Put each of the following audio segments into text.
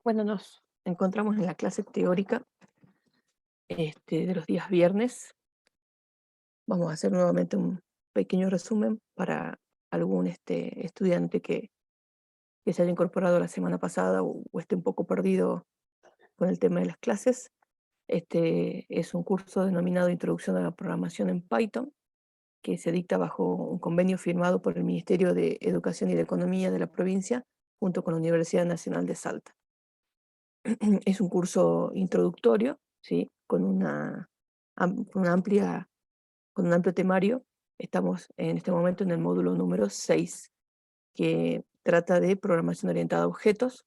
Bueno, nos encontramos en la clase teórica de los días viernes. Vamos a hacer nuevamente un pequeño resumen para algún estudiante que se haya incorporado la semana pasada o esté un poco perdido con el tema de las clases. Este es un curso denominado Introducción a la Programación en Python, que se dicta bajo un convenio firmado por el Ministerio de Educación y de Economía de la provincia, junto con la Universidad Nacional de Salta. Es un curso introductorio, ¿sí? Con con un amplio temario. Estamos en este momento en el módulo número 6, que trata de programación orientada a objetos.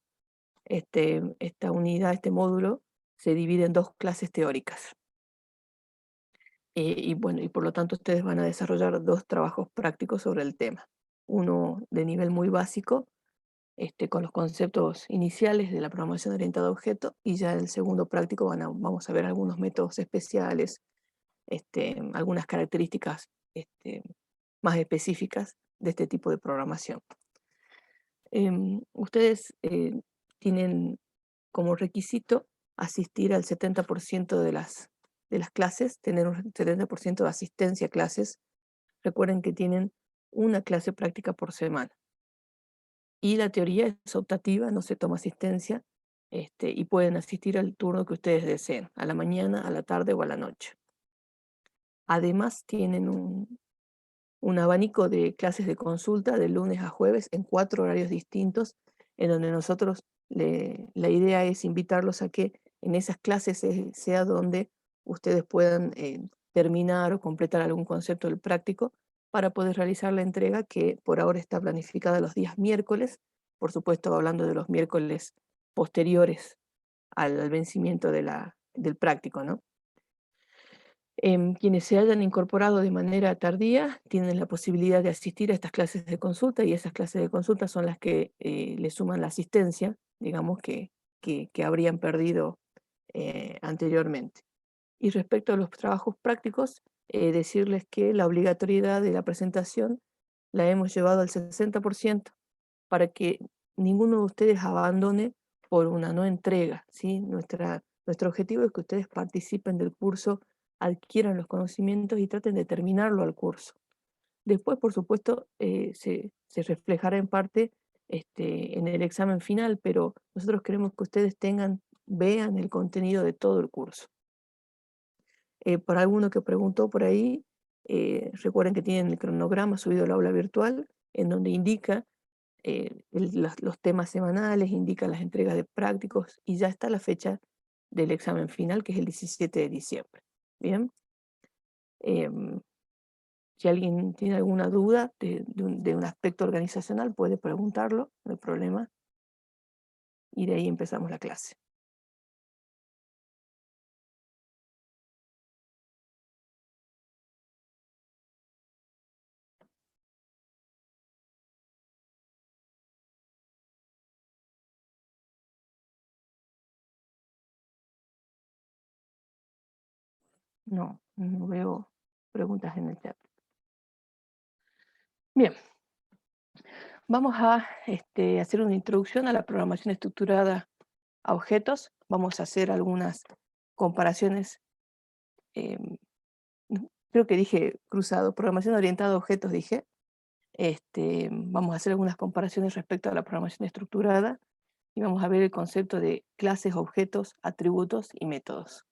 Esta unidad, este módulo, se divide en dos clases teóricas. Y bueno, y por lo tanto ustedes van a desarrollar dos trabajos prácticos sobre el tema. Uno de nivel muy básico, con los conceptos iniciales de la programación orientada a objetos, y ya en el segundo práctico vamos a ver algunos métodos especiales, algunas características más específicas de este tipo de programación. Ustedes tienen como requisito asistir al 70% de las clases, tener un 70% de asistencia a clases. Recuerden que tienen una clase práctica por semana. Y la teoría es optativa, no se toma asistencia, y pueden asistir al turno que ustedes deseen, a la mañana, a la tarde o a la noche. Además, tienen un abanico de clases de consulta de lunes a jueves en 4 horarios distintos, en donde nosotros la idea es invitarlos a que en esas clases sea donde ustedes puedan terminar o completar algún concepto del práctico para poder realizar la entrega, que por ahora está planificada los días miércoles, por supuesto hablando de los miércoles posteriores al vencimiento del práctico, ¿no? Quienes se hayan incorporado de manera tardía tienen la posibilidad de asistir a estas clases de consulta, y esas clases de consulta son las que le suman la asistencia, digamos, que habrían perdido anteriormente. Y respecto a los trabajos prácticos, decirles que la obligatoriedad de la presentación la hemos llevado al 60% para que ninguno de ustedes abandone por una no entrega, ¿sí? Nuestro objetivo es que ustedes participen del curso, adquieran los conocimientos y traten de terminarlo al curso. Después, por supuesto, se reflejará en parte en el examen final, pero nosotros queremos que ustedes vean el contenido de todo el curso. Por alguno que preguntó por ahí, recuerden que tienen el cronograma subido al aula virtual, en donde indica los temas semanales, indica las entregas de prácticos, y ya está la fecha del examen final, que es el 17 de diciembre. Bien. Em, si alguien tiene alguna duda de un aspecto organizacional, puede preguntarlo, no hay problema, y de ahí empezamos la clase. No veo preguntas en el chat. Bien, vamos a hacer una introducción a la programación estructurada a objetos. Vamos a hacer algunas comparaciones. Creo que dije cruzado, programación orientada a objetos, dije. Vamos a hacer algunas comparaciones respecto a la programación estructurada, y vamos a ver el concepto de clases, objetos, atributos y métodos.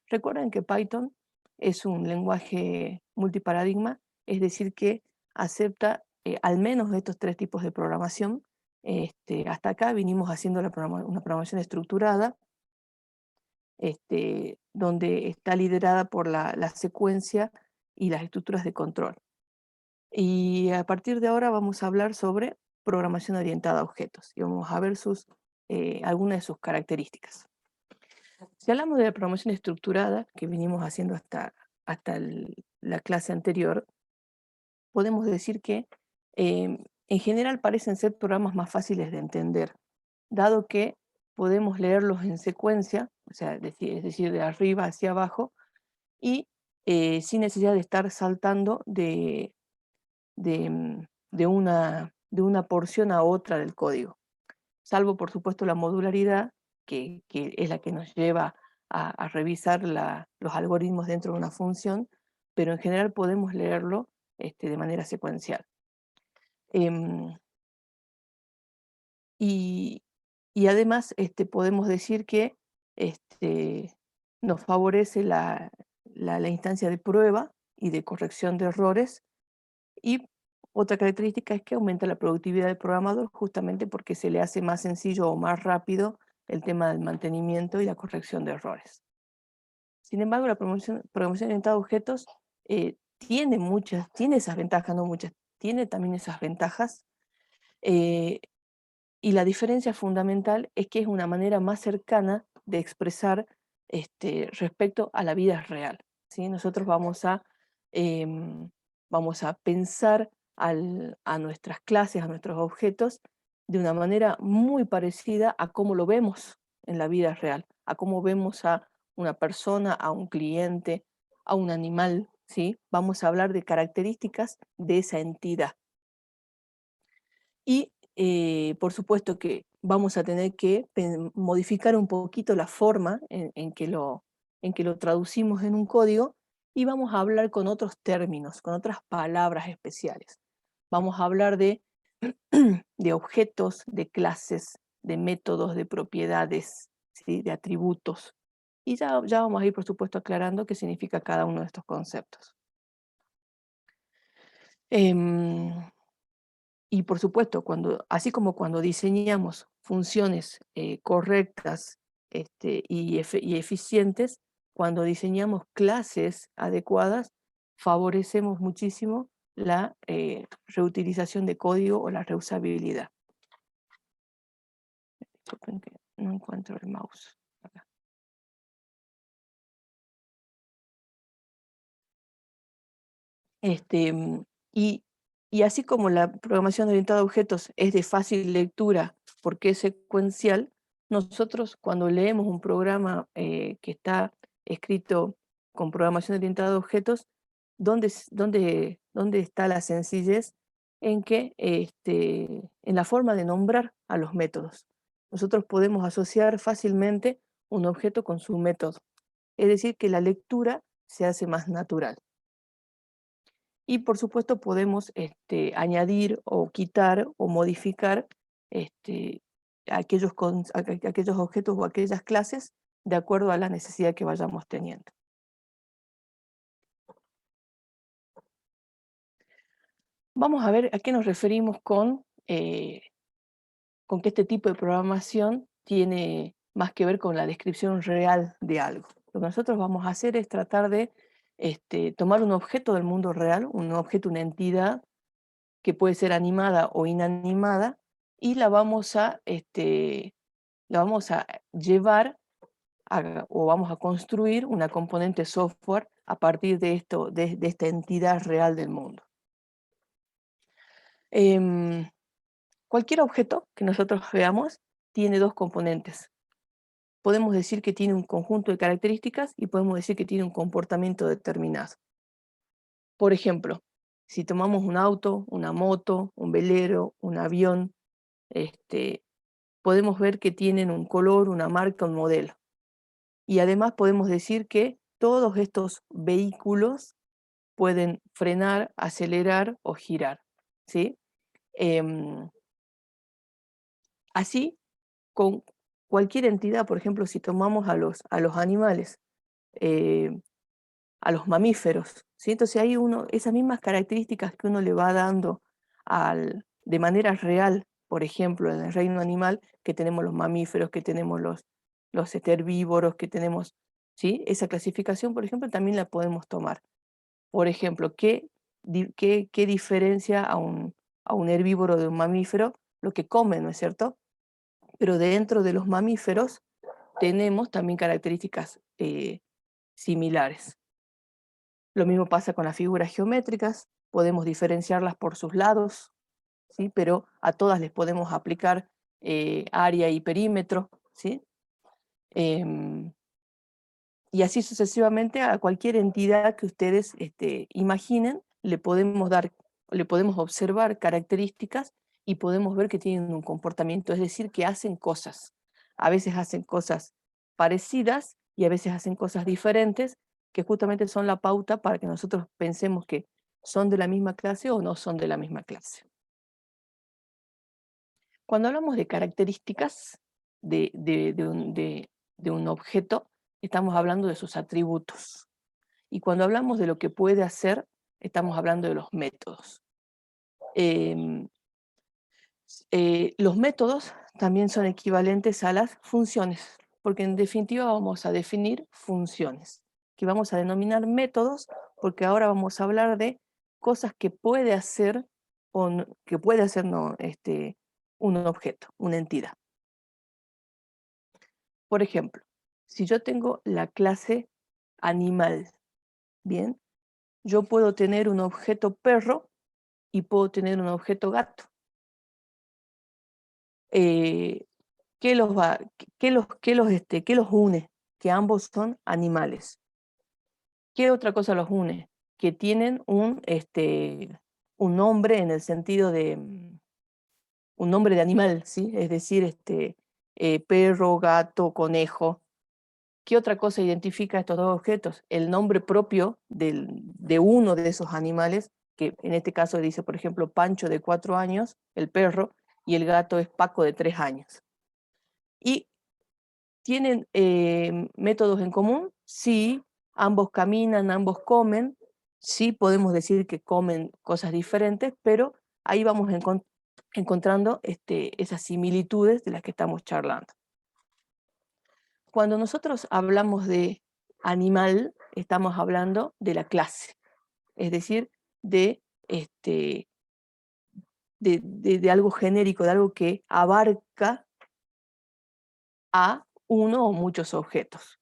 Recuerden que Python es un lenguaje multiparadigma, es decir, que acepta al menos estos tres tipos de programación. Hasta acá vinimos haciendo una programación estructurada, donde está liderada por la secuencia y las estructuras de control. Y a partir de ahora vamos a hablar sobre programación orientada a objetos, y vamos a ver algunas de sus características. Si hablamos de la programación estructurada, que venimos haciendo hasta la clase anterior, podemos decir que en general parecen ser programas más fáciles de entender, dado que podemos leerlos en secuencia, o sea, es decir, de arriba hacia abajo, y sin necesidad de estar saltando de una porción a otra del código, salvo por supuesto la modularidad, que es la que nos lleva a revisar los algoritmos dentro de una función, pero en general podemos leerlo de manera secuencial. Em, y, y además podemos decir que este, nos favorece la instancia de prueba y de corrección de errores. Y otra característica es que aumenta la productividad del programador justamente porque se le hace más sencillo o más rápido el tema del mantenimiento y la corrección de errores. Sin embargo, la programación orientada a objetos tiene esas ventajas, no muchas, tiene también esas ventajas. eh, y la diferencia fundamental es que es una manera más cercana de expresar respecto a la vida real, ¿sí? Nosotros em, vamos a pensar a nuestras clases, a nuestros objetos, de una manera muy parecida a cómo lo vemos en la vida real, a cómo vemos a una persona, a un cliente, a un animal, ¿sí? Vamos a hablar de características de esa entidad. Y por supuesto que vamos a tener que modificar un poquito la forma en que lo traducimos en un código y vamos a hablar con otros términos, con otras palabras especiales. Vamos a hablar de objetos, de clases, de métodos, de propiedades, ¿sí? De atributos. Y ya vamos a ir, por supuesto, aclarando qué significa cada uno de estos conceptos. Em, Y por supuesto, así como cuando diseñamos funciones correctas y eficientes, cuando diseñamos clases adecuadas, favorecemos muchísimo la reutilización de código o la reusabilidad. Disculpen que no encuentro el mouse. Acá. Este, mm, y, y así como la programación orientada a objetos es de fácil lectura porque es secuencial, nosotros cuando leemos un programa que está escrito con programación orientada a objetos, ¿dónde está la sencillez? En que en la forma de nombrar a los métodos. Nosotros podemos asociar fácilmente un objeto con su método. Es decir, que la lectura se hace más natural. Y por supuesto podemos añadir o quitar o modificar este, aquellos objetos o aquellas clases de acuerdo a la necesidad que vayamos teniendo. Vamos a ver a qué nos referimos con que este tipo de programación tiene más que ver con la descripción real de algo. Lo que nosotros vamos a hacer es tratar de tomar un objeto del mundo real, un objeto, una entidad, que puede ser animada o inanimada, y la vamos a llevar o vamos a construir una componente software a partir de esta entidad real del mundo. Em, Cualquier objeto que nosotros veamos tiene dos componentes. Podemos decir que tiene un conjunto de características y podemos decir que tiene un comportamiento determinado. Por ejemplo, si tomamos un auto, una moto, un velero, un avión, este, podemos ver que tienen un color, una marca, un modelo. Y además podemos decir que todos estos vehículos pueden frenar, acelerar o girar, ¿sí? Em, Así, con cualquier entidad, por ejemplo, si tomamos a los animales, eh, a los mamíferos, ¿sí? Entonces hay esas mismas características que uno le va dando de manera real, por ejemplo, en el reino animal, que tenemos los mamíferos, que tenemos los herbívoros, que tenemos, ¿sí? Esa clasificación, por ejemplo, también la podemos tomar. Por ejemplo, ¿qué diferencia a un herbívoro de un mamífero? Lo que come, ¿no es cierto? Pero dentro de los mamíferos tenemos también características similares. Lo mismo pasa con las figuras geométricas, podemos diferenciarlas por sus lados, ¿sí? Pero a todas les podemos aplicar área y perímetro, ¿sí? Em, y así sucesivamente a cualquier entidad que ustedes imaginen, le podemos observar características y podemos ver que tienen un comportamiento, es decir, que hacen cosas. a veces hacen cosas parecidas y a veces hacen cosas diferentes, que justamente son la pauta para que nosotros pensemos que son de la misma clase o no son de la misma clase. Cuando hablamos de características de un objeto, estamos hablando de sus atributos. Y cuando hablamos de lo que puede hacer, estamos hablando de los métodos. Em, los métodos también son equivalentes a las funciones, porque en definitiva vamos a definir funciones, que vamos a denominar métodos, porque ahora vamos a hablar de cosas que puede hacer, que puede hacer un objeto, una entidad. Por ejemplo, si yo tengo la clase animal, bien, yo puedo tener un objeto perro y puedo tener un objeto gato. Eh, ¿Qué los une? Que ambos son animales. ¿Qué otra cosa los une? Que tienen un nombre en el sentido de un nombre de animal, ¿sí? Es decir, perro, gato, conejo. ¿Qué otra cosa identifica estos dos objetos? El nombre propio de uno de esos animales, que en este caso dice, por ejemplo, Pancho de 4 años, el perro, y el gato es Paco de 3 años. ¿Y tienen métodos en común? Sí, ambos caminan, ambos comen, sí podemos decir que comen cosas diferentes, pero ahí vamos encontrando esas similitudes de las que estamos charlando. Cuando nosotros hablamos de animal, estamos hablando de la clase, es decir, de algo genérico, de algo que abarca a uno o muchos objetos.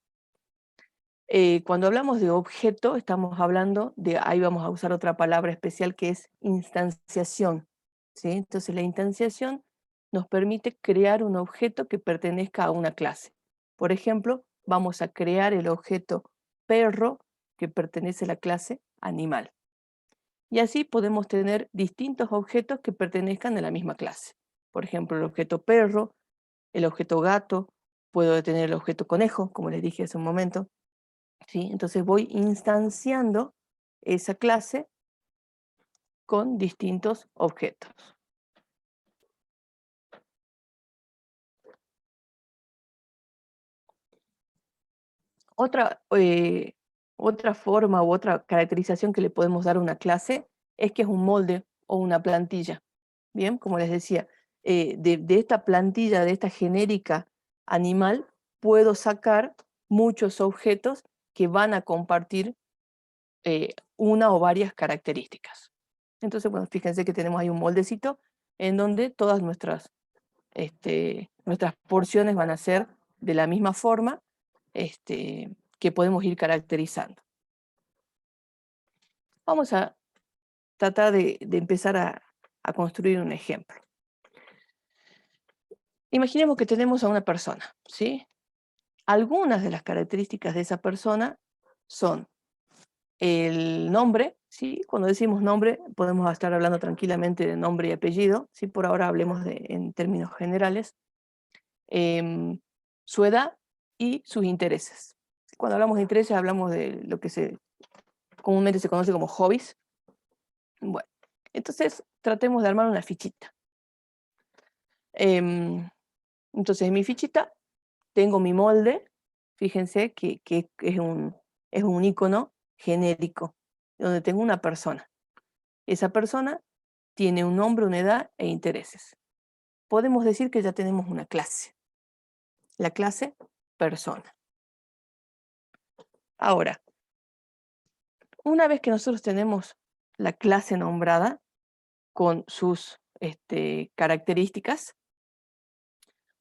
Cuando hablamos de objeto, estamos hablando de, ahí vamos a usar otra palabra especial que es instanciación, ¿sí? Entonces la instanciación nos permite crear un objeto que pertenezca a una clase. Por ejemplo, vamos a crear el objeto perro que pertenece a la clase animal. Y así podemos tener distintos objetos que pertenezcan a la misma clase. Por ejemplo, el objeto perro, el objeto gato, puedo tener el objeto conejo, como les dije hace un momento, ¿sí? Entonces voy instanciando esa clase con distintos objetos. Otra forma u otra caracterización que le podemos dar a una clase es que es un molde o una plantilla. Bien, como les decía, de esta plantilla, de esta genérica animal, puedo sacar muchos objetos que van a compartir una o varias características. Entonces, bueno, fíjense que tenemos ahí un moldecito en donde todas nuestras porciones van a ser de la misma forma que podemos ir caracterizando. Vamos a tratar de empezar a construir un ejemplo. Imaginemos que tenemos a una persona, ¿sí? Algunas de las características de esa persona son el nombre, ¿sí? Cuando decimos nombre, podemos estar hablando tranquilamente de nombre y apellido, ¿sí? Por ahora hablemos en términos generales. Su edad y sus intereses. Cuando hablamos de intereses, hablamos de lo que comúnmente se conoce como hobbies. Bueno, entonces tratemos de armar una fichita. Entonces, en mi fichita tengo mi molde, fíjense que es un icono genérico, donde tengo una persona. Esa persona tiene un nombre, una edad e intereses. Podemos decir que ya tenemos una clase. La clase persona. Ahora, una vez que nosotros tenemos la clase nombrada con sus características,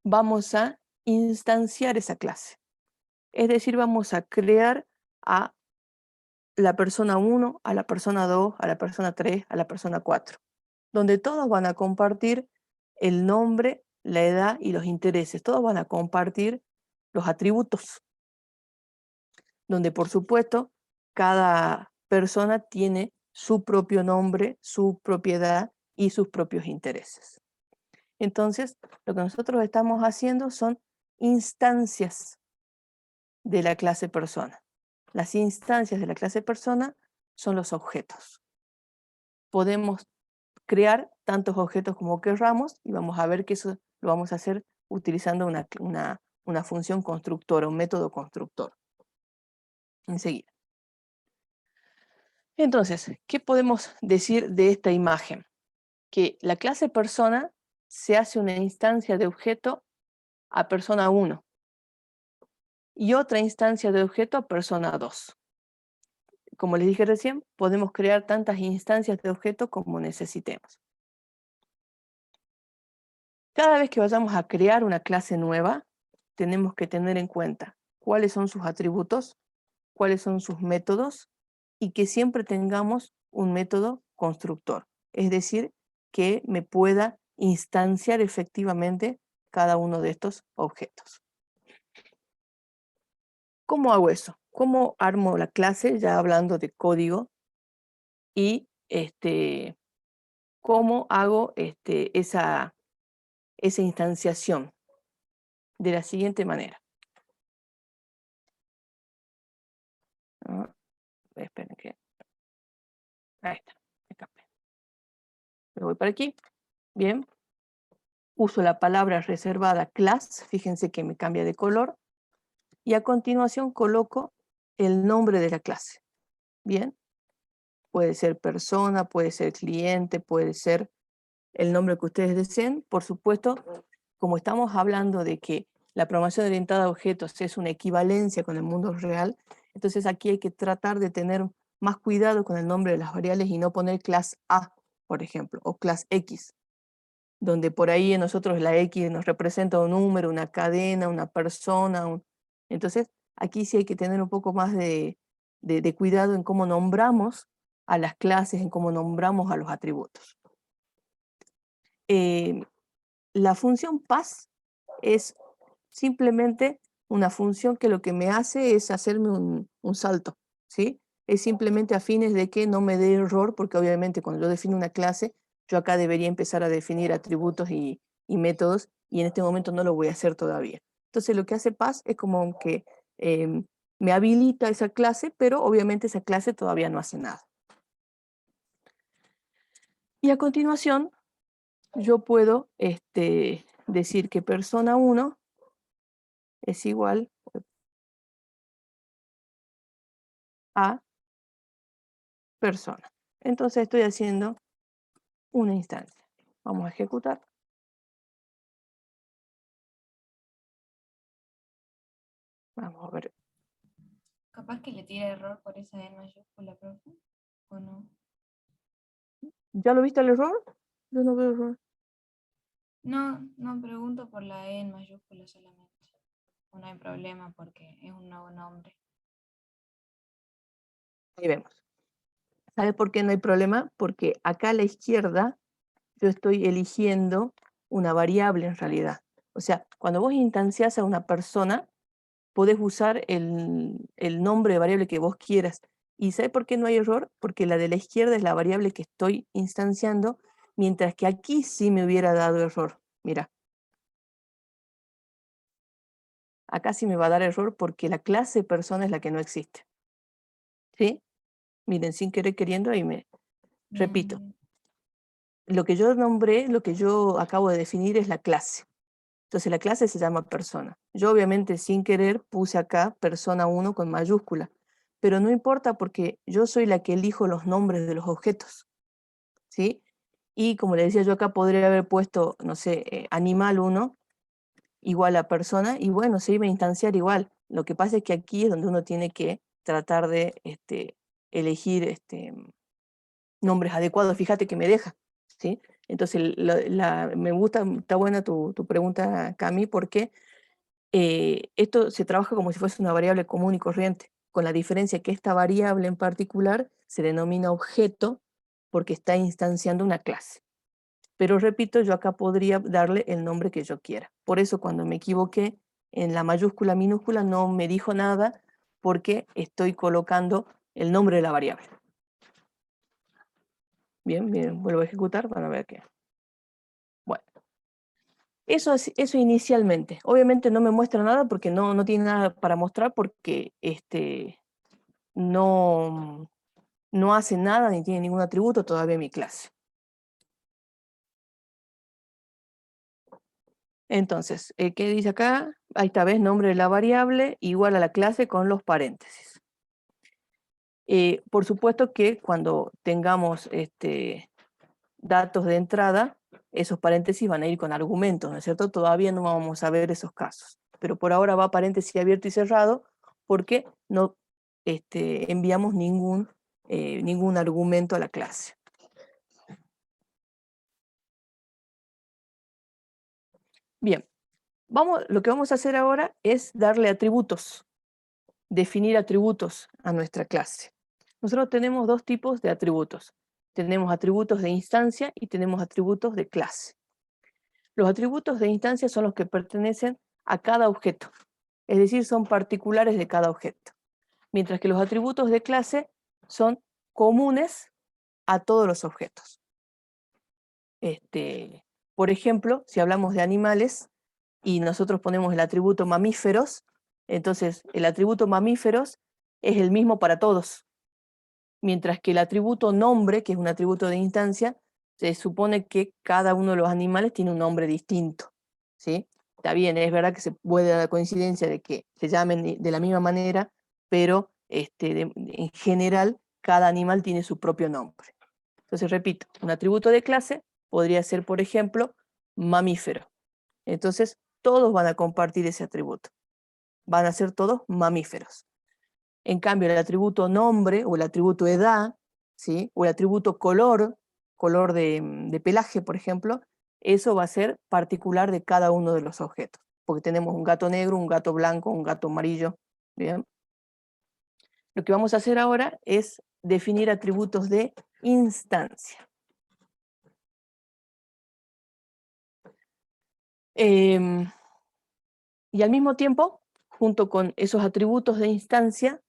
vamos a instanciar esa clase. Es decir, vamos a crear a la persona 1, a la persona 2, a la persona 3, a la persona 4, donde todos van a compartir el nombre, la edad y los intereses. Todos van a compartir los atributos, donde por supuesto cada persona tiene su propio nombre, su propiedad y sus propios intereses. Entonces, lo que nosotros estamos haciendo son instancias de la clase persona. Las instancias de la clase persona son los objetos. Podemos crear tantos objetos como querramos y vamos a ver que eso lo vamos a hacer utilizando una función constructora, un método constructor. Enseguida. Entonces, ¿qué podemos decir de esta imagen? Que la clase persona se hace una instancia de objeto a persona 1 y otra instancia de objeto a persona 2. Como les dije recién, podemos crear tantas instancias de objeto como necesitemos. Cada vez que vayamos a crear una clase nueva, tenemos que tener en cuenta cuáles son sus atributos, cuáles son sus métodos y que siempre tengamos un método constructor. Es decir, que me pueda instanciar efectivamente cada uno de estos objetos. ¿Cómo hago eso? ¿Cómo armo la clase? Ya hablando de código y cómo hago esa instanciación de la siguiente manera. Esperen que... Ahí está. Me voy para aquí. Bien. Uso la palabra reservada class. Fíjense que me cambia de color. Y a continuación coloco el nombre de la clase. Bien. Puede ser persona, puede ser cliente, puede ser el nombre que ustedes deseen. Por supuesto, como estamos hablando de que la programación orientada a objetos es una equivalencia con el mundo real, entonces aquí hay que tratar de tener más cuidado con el nombre de las variables y no poner class A, por ejemplo, o class X, donde por ahí nosotros la X nos representa un número, una cadena, una persona. Entonces, aquí sí hay que tener un poco más de cuidado en cómo nombramos a las clases, en cómo nombramos a los atributos. La función pass es simplemente una función que lo que me hace es hacerme un salto, ¿sí? Es simplemente a fines de que no me dé error, porque obviamente cuando yo defino una clase, yo acá debería empezar a definir atributos y métodos, y en este momento no lo voy a hacer todavía. Entonces lo que hace pass es como que me habilita esa clase, pero obviamente esa clase todavía no hace nada. Y a continuación, yo puedo decir que persona 1 es igual a persona. Entonces estoy haciendo una instancia. Vamos a ejecutar. Vamos a ver. Capaz que le tire error por esa E mayúscula, profe, ¿o no? ¿Ya lo viste el error? Yo no veo error. No, no pregunto por la E en mayúscula solamente. No hay problema porque es un nuevo nombre. Ahí vemos. ¿Sabe por qué no hay problema? Porque acá a la izquierda yo estoy eligiendo una variable en realidad. O sea, cuando vos instanciás a una persona, podés usar el nombre de variable que vos quieras. ¿Y sabe por qué no hay error? Porque la de la izquierda es la variable que estoy instanciando, mientras que aquí sí me hubiera dado error. Mira. Acá sí me va a dar error porque la clase persona es la que no existe. ¿Sí? Miren, sin querer queriendo, ahí me repito. Bien. Lo que yo nombré, lo que yo acabo de definir es la clase. Entonces la clase se llama persona. Yo obviamente sin querer puse acá persona 1 con mayúscula, pero no importa porque yo soy la que elijo los nombres de los objetos. ¿Sí? Y como le decía yo acá, podría haber puesto, no sé, animal 1 igual a persona, y bueno, se iba a instanciar igual. Lo que pasa es que aquí es donde uno tiene que tratar de elegir nombres adecuados. Fíjate que me deja, ¿sí? Entonces, me gusta, está buena tu pregunta, Cami, porque esto se trabaja como si fuese una variable común y corriente, con la diferencia que esta variable en particular se denomina objeto porque está instanciando una clase. Pero repito, yo acá podría darle el nombre que yo quiera. Por eso cuando me equivoqué en la mayúscula minúscula no me dijo nada porque estoy colocando el nombre de la variable. Bien, bien, vuelvo a ejecutar para ver qué. Bueno. Eso inicialmente. Obviamente no me muestra nada porque no tiene nada para mostrar porque no hace nada ni tiene ningún atributo todavía en mi clase. Entonces, ¿qué dice acá? Ahí está, ¿ves? Nombre de la variable igual a la clase con los paréntesis. Por supuesto que cuando tengamos datos de entrada, esos paréntesis van a ir con argumentos, ¿no es cierto? Todavía no vamos a ver esos casos, pero por ahora va paréntesis abierto y cerrado porque no enviamos ningún argumento a la clase. Bien, lo que vamos a hacer ahora es darle atributos, definir atributos a nuestra clase. Nosotros tenemos dos tipos de atributos. Tenemos atributos de instancia y tenemos atributos de clase. Los atributos de instancia son los que pertenecen a cada objeto, es decir, son particulares de cada objeto, mientras que los atributos de clase son comunes a todos los objetos. Por ejemplo, si hablamos de animales y nosotros ponemos el atributo mamíferos, entonces el atributo mamíferos es el mismo para todos, mientras que el atributo nombre, que es un atributo de instancia, se supone que cada uno de los animales tiene un nombre distinto, ¿sí? Está bien, es verdad que se puede dar la coincidencia de que se llamen de la misma manera, pero en general cada animal tiene su propio nombre. Entonces, repito, un atributo de clase podría ser, por ejemplo, mamífero. Entonces, todos van a compartir ese atributo. Van a ser todos mamíferos. En cambio, el atributo nombre o el atributo edad, ¿sí? O el atributo color de pelaje, por ejemplo, eso va a ser particular de cada uno de los objetos, porque tenemos un gato negro, un gato blanco, un gato amarillo. ¿Bien? Lo que vamos a hacer ahora es definir atributos de instancia. Y al mismo tiempo, junto con esos atributos de instancia,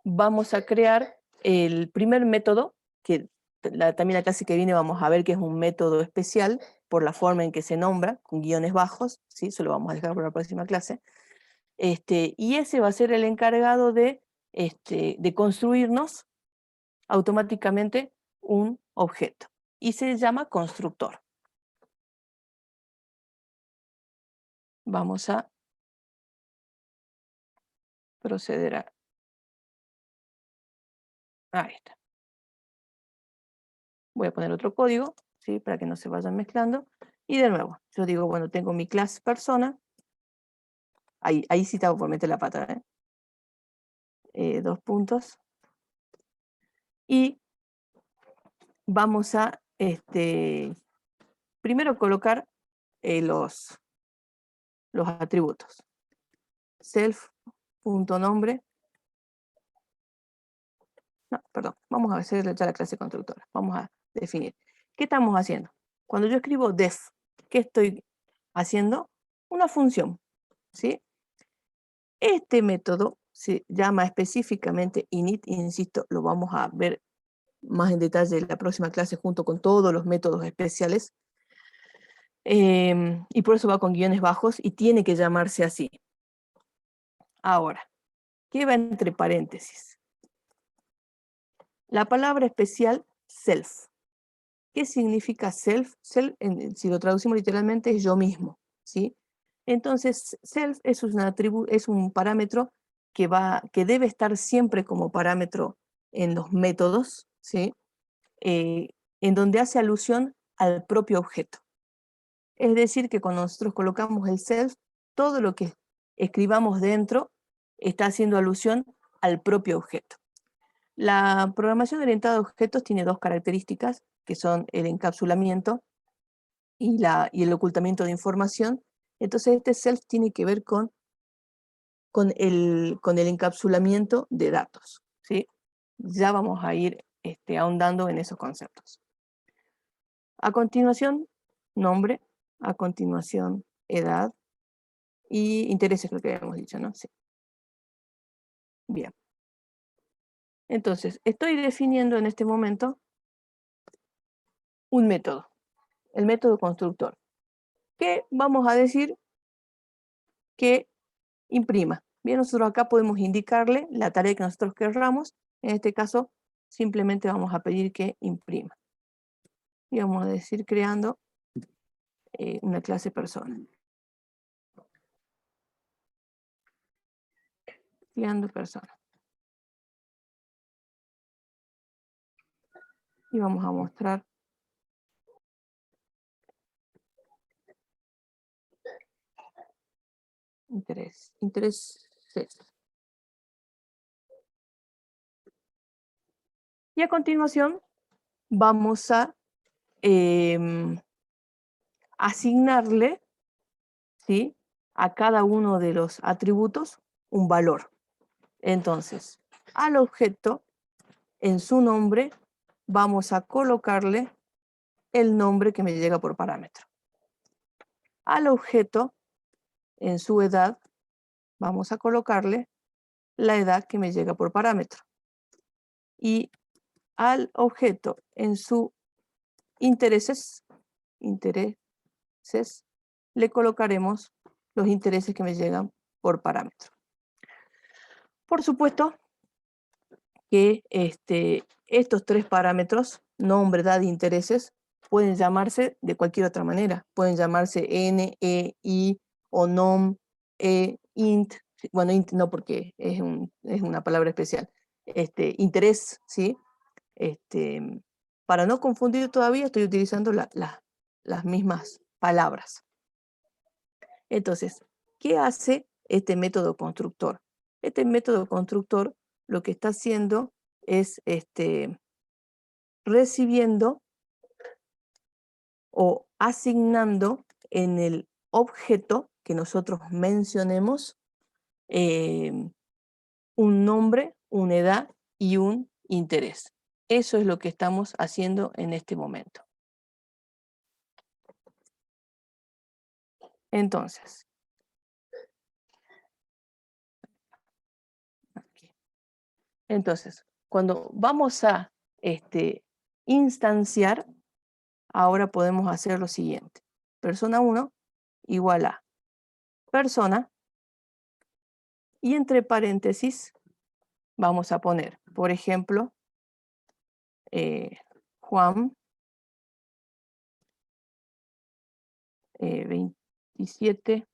vamos a crear el primer método, que también la clase que viene vamos a ver que es un método especial por la forma en que se nombra, con guiones bajos, ¿sí? Eso lo vamos a dejar para la próxima clase. Y ese va a ser el encargado de construirnos automáticamente un objeto. Y se llama constructor. Vamos a proceder a... Ahí está. Voy a poner otro código, ¿sí? Para que no se vayan mezclando. Y de nuevo, yo digo, bueno, tengo mi clase persona. Ahí sí estaba por meter la pata, dos puntos. Y vamos a primero colocar los atributos. Self.nombre. No, perdón. Vamos a hacer ya la clase constructora. Vamos a definir. ¿Qué estamos haciendo? Cuando yo escribo def, ¿qué estoy haciendo? Una función, ¿sí? Este método se llama específicamente init, insisto, lo vamos a ver más en detalle en la próxima clase junto con todos los métodos especiales. Y por eso va con guiones bajos y tiene que llamarse así. Ahora, ¿qué va entre paréntesis? La palabra especial self. ¿Qué significa self? Self, si lo traducimos literalmente, es yo mismo, ¿sí? Entonces, self es un parámetro que debe estar siempre como parámetro en los métodos, ¿sí? En donde hace alusión al propio objeto. Es decir, que cuando nosotros colocamos el self, todo lo que escribamos dentro está haciendo alusión al propio objeto. La programación orientada a objetos tiene dos características, que son el encapsulamiento y el ocultamiento de información. Entonces, este self tiene que ver con el encapsulamiento de datos, ¿sí? Ya vamos a ir ahondando en esos conceptos. A continuación, nombre. A continuación, edad. Y intereses, lo que habíamos dicho, ¿no? Sí. Bien. Entonces, estoy definiendo en este momento un método, el método constructor. que vamos a decir que imprima. Bien, nosotros acá podemos indicarle la tarea que nosotros querramos. En este caso, simplemente vamos a pedir que imprima. Y vamos a decir creando una clase persona. Creando persona. Y vamos a mostrar intereses. Y a continuación vamos a asignarle, ¿sí?, a cada uno de los atributos un valor. Entonces, al objeto, en su nombre, vamos a colocarle el nombre que me llega por parámetro. Al objeto, en su edad, vamos a colocarle la edad que me llega por parámetro. Y al objeto, en su intereses, le colocaremos los intereses que me llegan por parámetro. Por supuesto que estos tres parámetros, nombre, edad e intereses, pueden llamarse de cualquier otra manera. Pueden llamarse n, e, i, o nom, int. Bueno, int no, porque es una palabra especial. Interés, ¿sí? Para no confundir todavía, estoy utilizando las mismas palabras. Entonces, ¿qué hace este método constructor? Este método constructor lo que está haciendo es recibiendo o asignando en el objeto que nosotros mencionemos un nombre, una edad y un interés. Eso es lo que estamos haciendo en este momento. Entonces, cuando vamos a instanciar, ahora podemos hacer lo siguiente. Persona 1 igual a persona, y entre paréntesis vamos a poner, por ejemplo, Juan 27,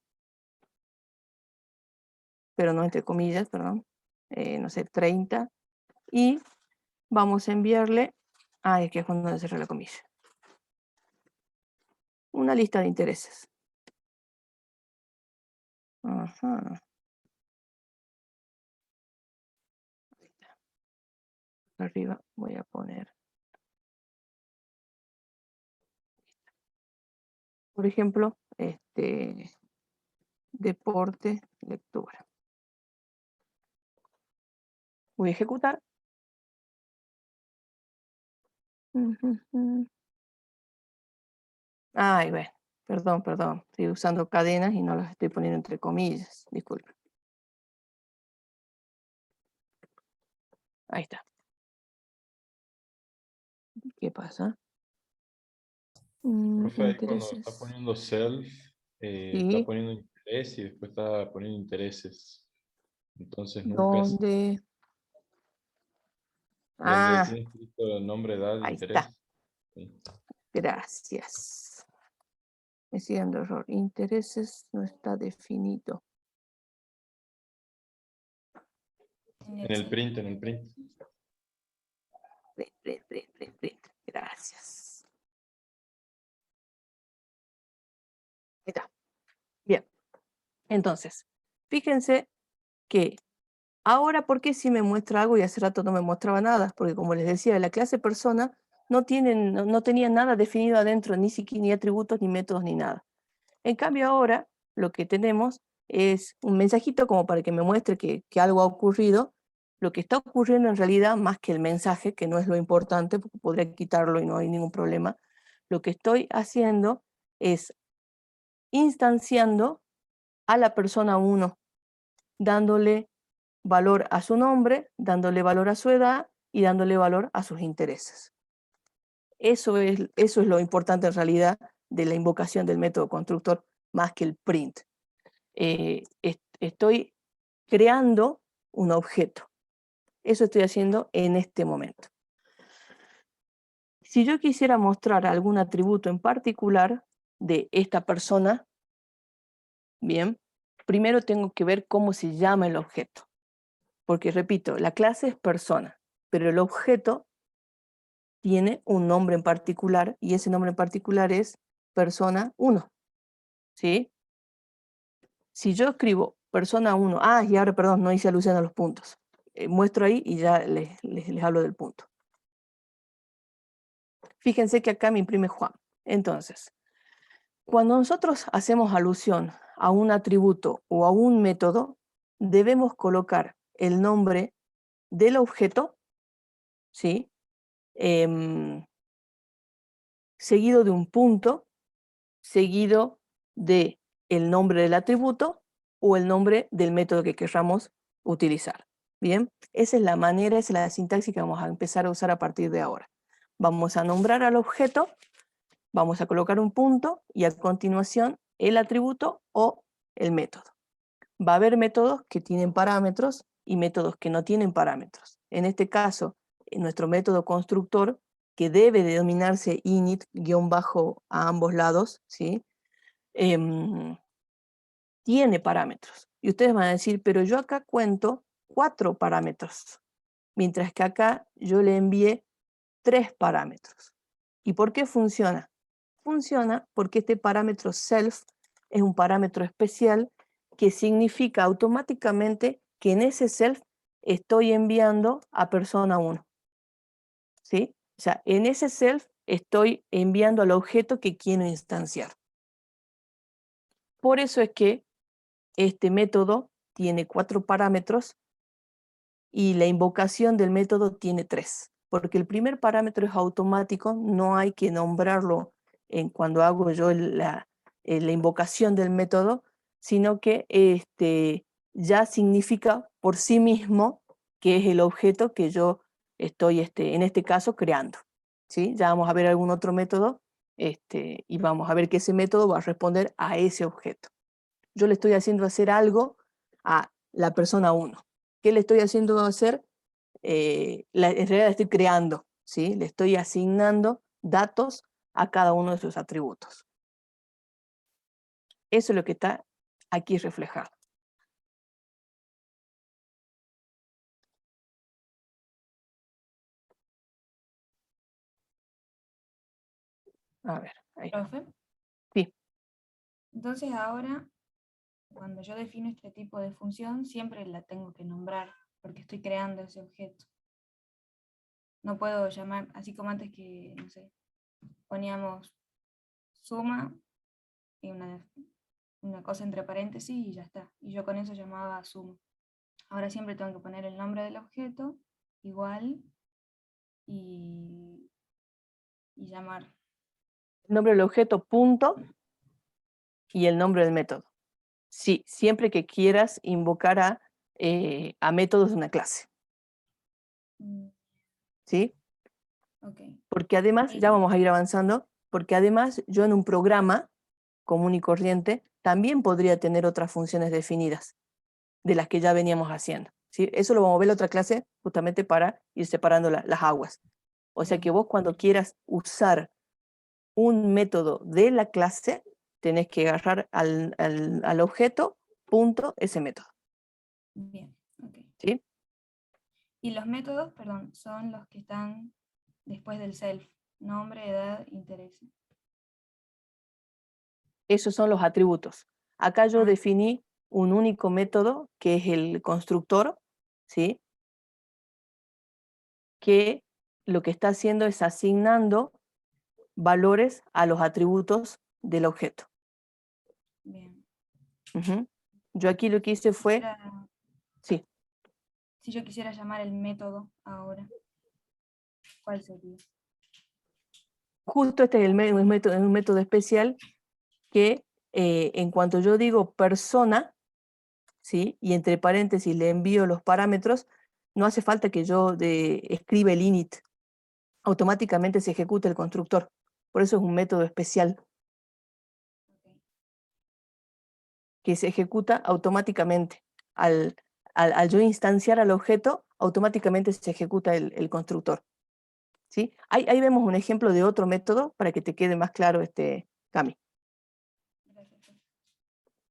pero no entre comillas, perdón, no sé, 30, y vamos a enviarle, es que es cuando cerré la comilla, una lista de intereses. Ajá. Arriba voy a poner, por ejemplo, deporte, lectura. Voy a ejecutar. Ay, bueno, perdón. Estoy usando cadenas y no las estoy poniendo entre comillas. Disculpen. Ahí está. ¿Qué pasa? Profe, ahí cuando Intereses. está poniendo self, está Sí. poniendo interés y después está poniendo intereses. Entonces nunca es ¿Dónde? donde tiene escrito nombre, edad, Ahí interés. está. Sí. Gracias. Me sigue dando error. Intereses no está definido. En el print. Print. Gracias. Ahí está. Bien. Entonces, fíjense que ahora, ¿por qué si me muestra algo y hace rato no me mostraba nada? Porque como les decía, la clase persona no tenía nada definido adentro, ni atributos, ni métodos, ni nada. En cambio ahora lo que tenemos es un mensajito como para que me muestre que algo ha ocurrido. Lo que está ocurriendo en realidad, más que el mensaje, que no es lo importante, porque podría quitarlo y no hay ningún problema, lo que estoy haciendo es instanciando a la persona 1, dándole valor a su nombre, dándole valor a su edad y dándole valor a sus intereses. Eso es lo importante en realidad de la invocación del método constructor más que el print. Estoy creando un objeto. Eso estoy haciendo en este momento. Si yo quisiera mostrar algún atributo en particular de esta persona, bien, primero tengo que ver cómo se llama el objeto. Porque, repito, la clase es persona, pero el objeto tiene un nombre en particular y ese nombre en particular es persona 1. ¿Sí? Si yo escribo persona 1, y ahora, perdón, no hice alusión a los puntos. Muestro ahí y ya les hablo del punto. Fíjense que acá me imprime Juan. Entonces, cuando nosotros hacemos alusión a un atributo o a un método, debemos colocar el nombre del objeto, ¿sí? Seguido de un punto, seguido de el nombre del atributo o el nombre del método que queramos utilizar. Bien, esa es la manera, esa es la sintaxis que vamos a empezar a usar a partir de ahora. Vamos a nombrar al objeto, vamos a colocar un punto y a continuación el atributo o el método. Va a haber métodos que tienen parámetros y métodos que no tienen parámetros. En este caso, nuestro método constructor, que debe denominarse init _ a ambos lados, ¿sí? Tiene parámetros. Y ustedes van a decir, pero yo acá cuento 4 parámetros, mientras que acá yo le envié 3 parámetros. ¿Y por qué funciona? Funciona porque este parámetro self es un parámetro especial que significa automáticamente que en ese self estoy enviando a persona 1. ¿Sí? O sea, en ese self estoy enviando al objeto que quiero instanciar. Por eso es que este método tiene 4 parámetros y la invocación del método tiene 3, porque el primer parámetro es automático, no hay que nombrarlo cuando hago yo la invocación del método, sino que ya significa por sí mismo que es el objeto que yo estoy, en este caso, creando. ¿Sí? Ya vamos a ver algún otro método y vamos a ver que ese método va a responder a ese objeto. Yo le estoy haciendo hacer algo a la persona 1. ¿Qué le estoy haciendo hacer? En realidad estoy creando, ¿sí? Le estoy asignando datos a cada uno de sus atributos. Eso es lo que está aquí reflejado. A ver, ahí. ¿Profe? Sí. Entonces ahora, cuando yo defino este tipo de función, siempre la tengo que nombrar, porque estoy creando ese objeto. No puedo llamar, así como antes que, no sé, poníamos suma y una cosa entre paréntesis y ya está. Y yo con eso llamaba suma. Ahora siempre tengo que poner el nombre del objeto, igual, y llamar. El nombre del objeto, punto, y el nombre del método. Sí, siempre que quieras invocar a métodos de una clase. ¿Sí? Okay. Porque además, ya vamos a ir avanzando, porque además yo en un programa común y corriente también podría tener otras funciones definidas de las que ya veníamos haciendo. ¿Sí? Eso lo vamos a ver en otra clase justamente para ir separando las aguas. O sea que vos cuando quieras usar un método de la clase, tenés que agarrar al objeto, punto, ese método. Bien, ok. ¿Sí? Y los métodos, perdón, son los que están después del self, nombre, edad, interés. Esos son los atributos. Acá yo definí un único método, que es el constructor, ¿sí? Que lo que está haciendo es asignando valores a los atributos del objeto. Bien. Yo aquí lo que hice fue... Sí. Si yo quisiera llamar el método ahora, ¿cuál sería? Justo este es un método especial que en cuanto yo digo persona, ¿sí? Y entre paréntesis le envío los parámetros, no hace falta que yo escriba el init. Automáticamente se ejecuta el constructor. Por eso es un método especial. que se ejecuta automáticamente. Al yo instanciar al objeto, automáticamente se ejecuta el constructor. ¿Sí? Ahí vemos un ejemplo de otro método para que te quede más claro, Cami.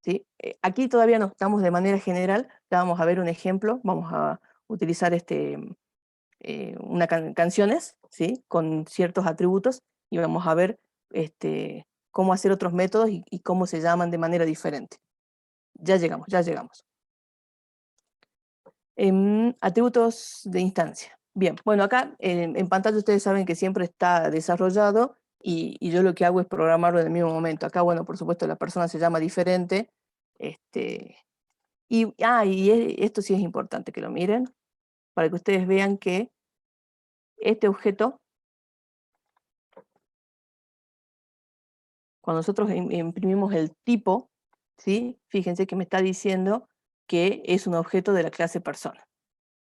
¿Sí? Aquí todavía no estamos de manera general, ya vamos a ver un ejemplo, vamos a utilizar canciones, ¿sí? Con ciertos atributos, y vamos a ver cómo hacer otros métodos y cómo se llaman de manera diferente. Ya llegamos, ya llegamos. Atributos de instancia. Bien, bueno, acá en pantalla ustedes saben que siempre está desarrollado y yo lo que hago es programarlo en el mismo momento. Acá, bueno, por supuesto la persona se llama diferente. Esto sí es importante que lo miren, para que ustedes vean que este objeto, cuando nosotros imprimimos el tipo, ¿sí? Fíjense que me está diciendo que es un objeto de la clase persona.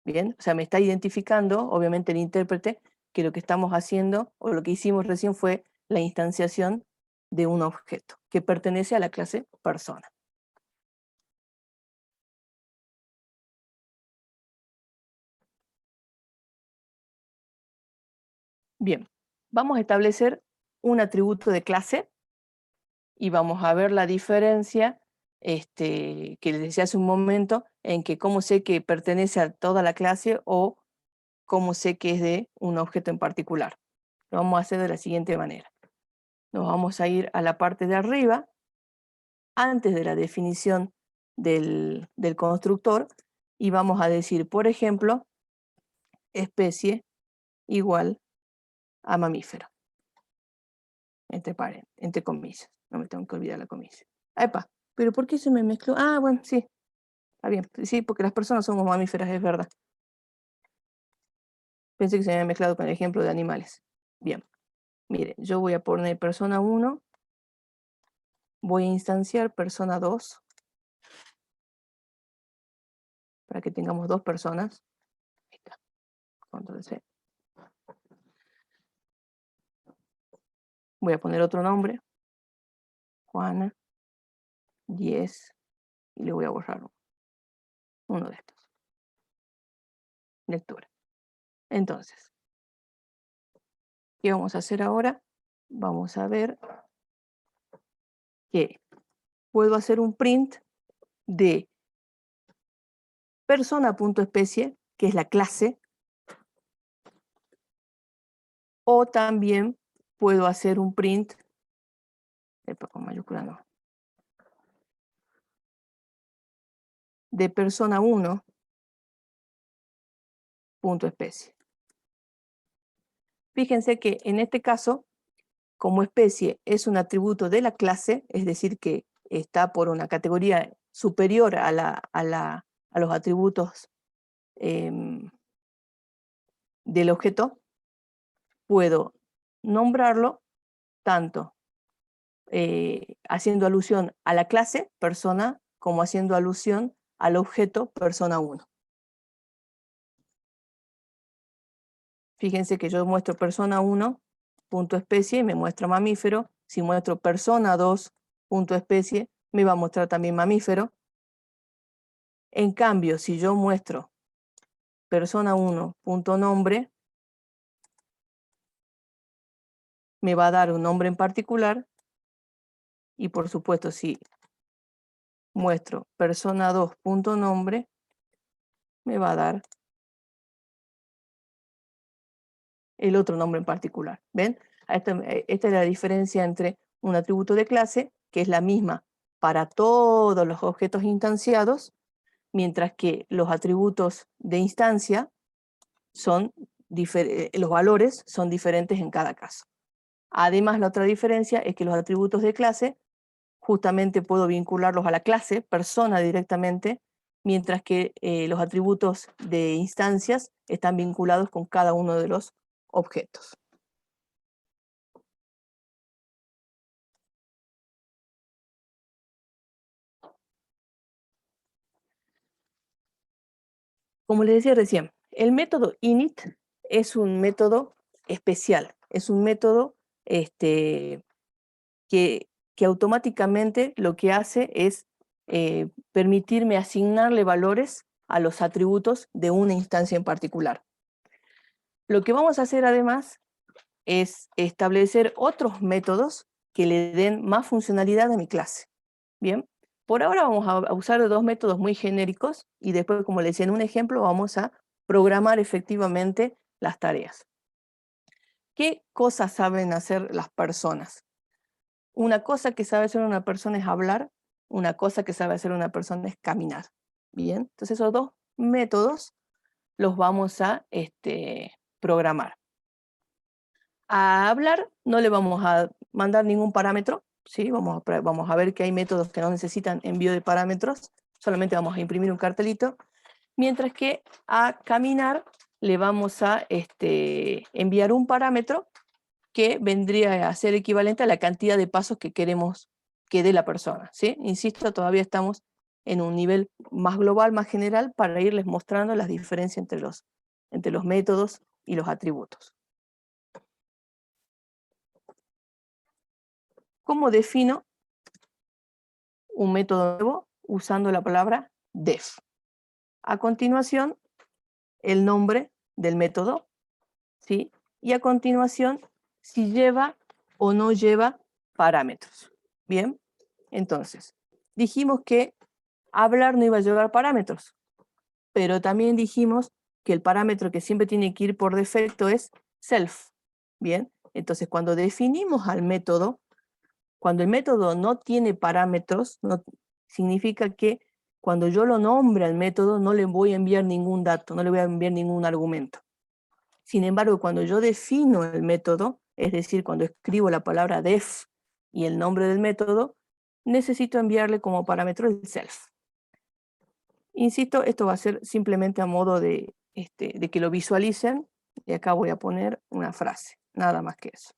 Bien, o sea, me está identificando, obviamente el intérprete, que lo que estamos haciendo o lo que hicimos recién fue la instanciación de un objeto que pertenece a la clase persona. Bien, vamos a establecer un atributo de clase y vamos a ver la diferencia que les decía hace un momento, en que cómo sé que pertenece a toda la clase o cómo sé que es de un objeto en particular. Lo vamos a hacer de la siguiente manera. Nos vamos a ir a la parte de arriba, antes de la definición del constructor, y vamos a decir, por ejemplo, especie igual a mamífero. Entre comillas. No me tengo que olvidar la comilla. ¡Epa! ¿Pero por qué se me mezcló? Ah, bueno, sí. Está bien. Sí, porque las personas somos mamíferas, es verdad. Pensé que se me había mezclado con el ejemplo de animales. Bien. Mire, yo voy a poner persona 1. Voy a instanciar persona 2. Para que tengamos 2 personas. Ahí está. Control C. Voy a poner otro nombre. Juana. 10. Y le voy a borrar uno de estos. Lectura. Entonces, ¿qué vamos a hacer ahora? Vamos a ver que puedo hacer un print de persona.especie, que es la clase, o también puedo hacer un print, con mayúscula no, de persona 1.especie. Fíjense que en este caso, como especie es un atributo de la clase, es decir, que está por una categoría superior a los atributos del objeto, puedo nombrarlo tanto haciendo alusión a la clase persona como haciendo alusión al objeto persona 1. Fíjense que yo muestro persona 1.especie y me muestra mamífero. Si muestro persona 2.especie, me va a mostrar también mamífero. En cambio, si yo muestro persona 1.nombre, me va a dar un nombre en particular. Y por supuesto, si muestro persona 2.nombre, me va a dar el otro nombre en particular. ¿Ven? Esta es la diferencia entre un atributo de clase, que es la misma para todos los objetos instanciados, mientras que los atributos de instancia los valores son diferentes en cada caso. Además, la otra diferencia es que los atributos de clase justamente puedo vincularlos a la clase, persona directamente, mientras que los atributos de instancias están vinculados con cada uno de los objetos. Como les decía recién, el método init es un método especial, es un método que automáticamente lo que hace es permitirme asignarle valores a los atributos de una instancia en particular. Lo que vamos a hacer además es establecer otros métodos que le den más funcionalidad a mi clase. Bien, por ahora vamos a usar 2 métodos muy genéricos y después, como les decía en un ejemplo, vamos a programar efectivamente las tareas. ¿Qué cosas saben hacer las personas? Una cosa que sabe hacer una persona es hablar, una cosa que sabe hacer una persona es caminar. Bien, entonces esos 2 métodos los vamos a programar. A hablar no le vamos a mandar ningún parámetro, ¿sí? Vamos a ver que hay métodos que no necesitan envío de parámetros, solamente vamos a imprimir un cartelito, mientras que a caminar le vamos a enviar un parámetro que vendría a ser equivalente a la cantidad de pasos que queremos que dé la persona, ¿sí? Insisto, todavía estamos en un nivel más global, más general, para irles mostrando las diferencias entre los métodos y los atributos. ¿Cómo defino un método nuevo? Usando la palabra def. A continuación, el nombre del método, ¿sí? Y a continuación, si lleva o no lleva parámetros. Bien, entonces, dijimos que hablar no iba a llevar parámetros, pero también dijimos que el parámetro que siempre tiene que ir por defecto es self. Bien, entonces cuando definimos al método, cuando el método no tiene parámetros, significa que cuando yo lo nombre al método no le voy a enviar ningún dato, no le voy a enviar ningún argumento. Sin embargo, cuando yo defino el método, es decir, cuando escribo la palabra def y el nombre del método, necesito enviarle como parámetro el self. Insisto, esto va a ser simplemente a modo de que lo visualicen, y acá voy a poner una frase, nada más que eso.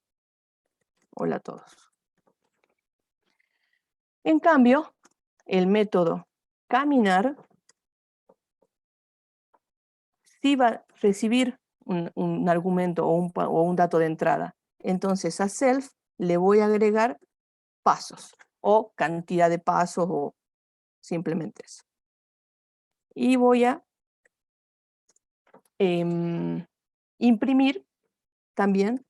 Hola a todos. En cambio, el método caminar sí va a recibir un argumento o un dato de entrada. Entonces a self le voy a agregar pasos o cantidad de pasos o simplemente eso. Y voy a imprimir también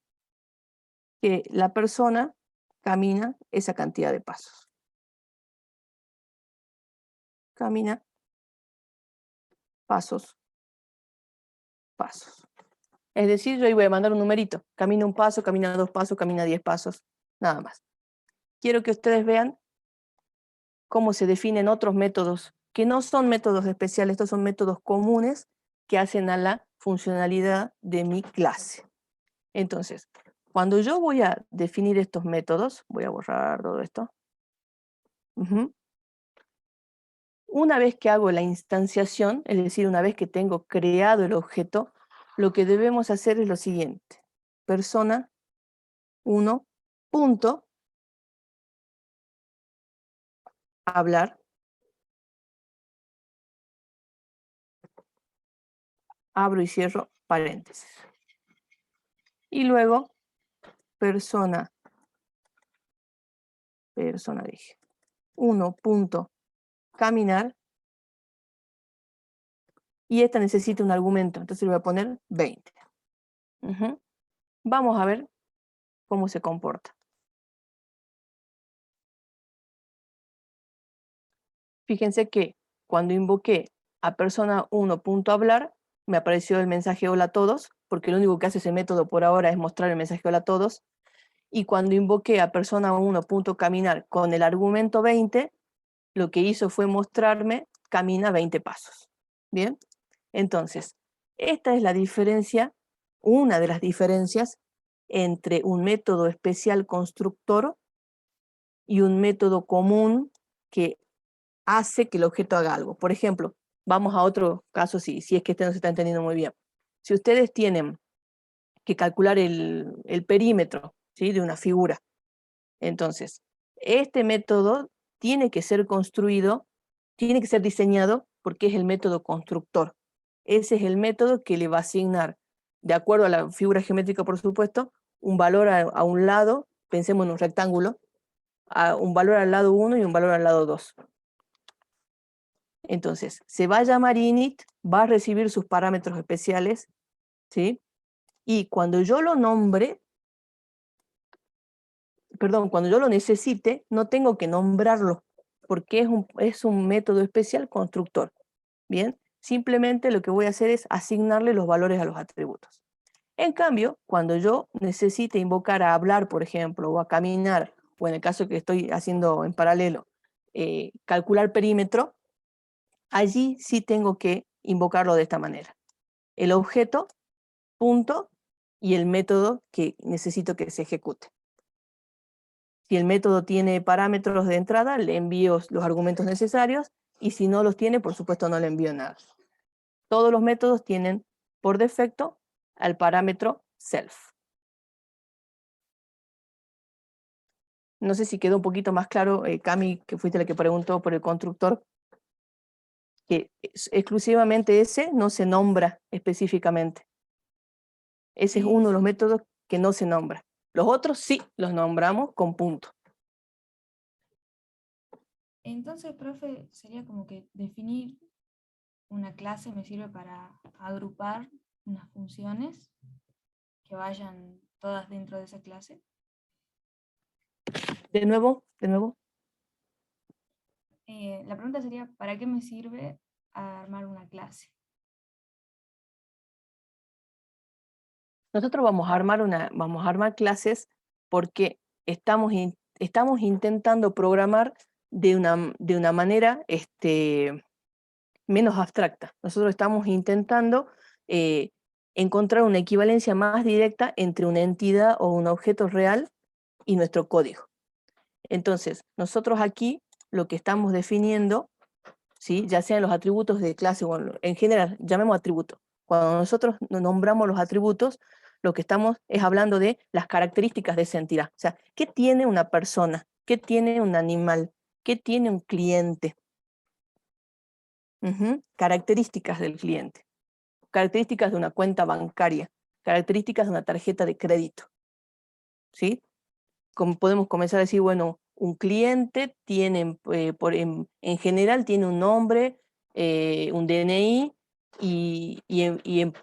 que la persona camina esa cantidad de pasos. Camina pasos, pasos. Es decir, yo ahí voy a mandar un numerito. Camina un paso, camina 2 pasos, camina 10 pasos, nada más. Quiero que ustedes vean cómo se definen otros métodos, que no son métodos especiales, estos son métodos comunes que hacen a la funcionalidad de mi clase. Entonces, cuando yo voy a definir estos métodos, voy a borrar todo esto. Una vez que hago la instanciación, es decir, una vez que tengo creado el objeto, lo que debemos hacer es lo siguiente. Persona 1, punto, hablar, abro y cierro paréntesis. Y luego, persona dije, 1, punto, caminar, y esta necesita un argumento, entonces le voy a poner 20. Vamos a ver cómo se comporta. Fíjense que cuando invoqué a persona 1.hablar, me apareció el mensaje hola a todos, porque lo único que hace ese método por ahora es mostrar el mensaje hola a todos. Y cuando invoqué a persona 1.caminar con el argumento 20, lo que hizo fue mostrarme camina 20 pasos. ¿Bien? Entonces, esta es la diferencia, una de las diferencias entre un método especial constructor y un método común que hace que el objeto haga algo. Por ejemplo, vamos a otro caso, si es que este no se está entendiendo muy bien. Si ustedes tienen que calcular el perímetro, ¿sí?, de una figura, entonces, este método tiene que ser construido, tiene que ser diseñado porque es el método constructor. Ese es el método que le va a asignar, de acuerdo a la figura geométrica, por supuesto, un valor a un lado, pensemos en un rectángulo, un valor al lado 1 y un valor al lado 2. Entonces, se va a llamar init, va a recibir sus parámetros especiales, ¿sí? Y cuando yo lo nombre, perdón, cuando yo lo necesite, no tengo que nombrarlo, porque es un método especial constructor. Bien, simplemente lo que voy a hacer es asignarle los valores a los atributos. En cambio, cuando yo necesite invocar a hablar, por ejemplo, o a caminar, o en el caso que estoy haciendo en paralelo, calcular perímetro, allí sí tengo que invocarlo de esta manera. El objeto, punto, y el método que necesito que se ejecute. Si el método tiene parámetros de entrada, le envío los argumentos necesarios, y si no los tiene, por supuesto no le envío nada. Todos los métodos tienen por defecto al parámetro self. No sé si quedó un poquito más claro, Cami, que fuiste la que preguntó por el constructor, que exclusivamente ese no se nombra específicamente. Ese es uno de los métodos que no se nombra. Los otros sí los nombramos con punto. Entonces, profe, sería como que definir una clase me sirve para agrupar unas funciones que vayan todas dentro de esa clase. De nuevo. La pregunta sería, ¿para qué me sirve armar una clase? Nosotros vamos a armar clases porque estamos intentando programar de una manera menos abstracta. Nosotros estamos intentando encontrar una equivalencia más directa entre una entidad o un objeto real y nuestro código. Entonces, nosotros aquí lo que estamos definiendo, ¿sí? Ya sean los atributos de clase o en general, llamemos atributos. Cuando nosotros nombramos los atributos, lo que estamos es hablando de las características de esa entidad. O sea, ¿qué tiene una persona? ¿Qué tiene un animal? ¿Qué tiene un cliente? Características del cliente. Características de una cuenta bancaria. Características de una tarjeta de crédito. ¿Sí? Como podemos comenzar a decir, bueno, un cliente tiene, en general tiene un nombre, un DNI,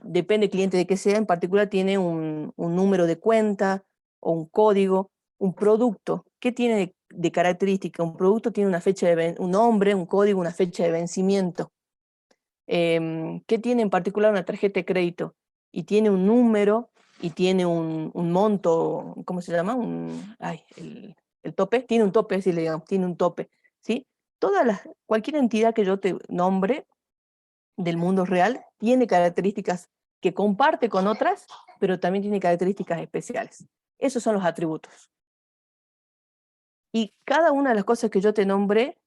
depende del cliente de qué sea, en particular tiene un número de cuenta o un código. Un producto, ¿qué tiene de característica? Un producto tiene una fecha un nombre, un código, una fecha de vencimiento. ¿Qué tiene en particular una tarjeta de crédito? Y tiene un número y tiene un monto, ¿cómo se llama? El tope, tiene un tope, si le digamos, tiene un tope, ¿sí? Cualquier entidad que yo te nombre del mundo real tiene características que comparte con otras, pero también tiene características especiales. Esos son los atributos. Y cada una de las cosas que yo te nombré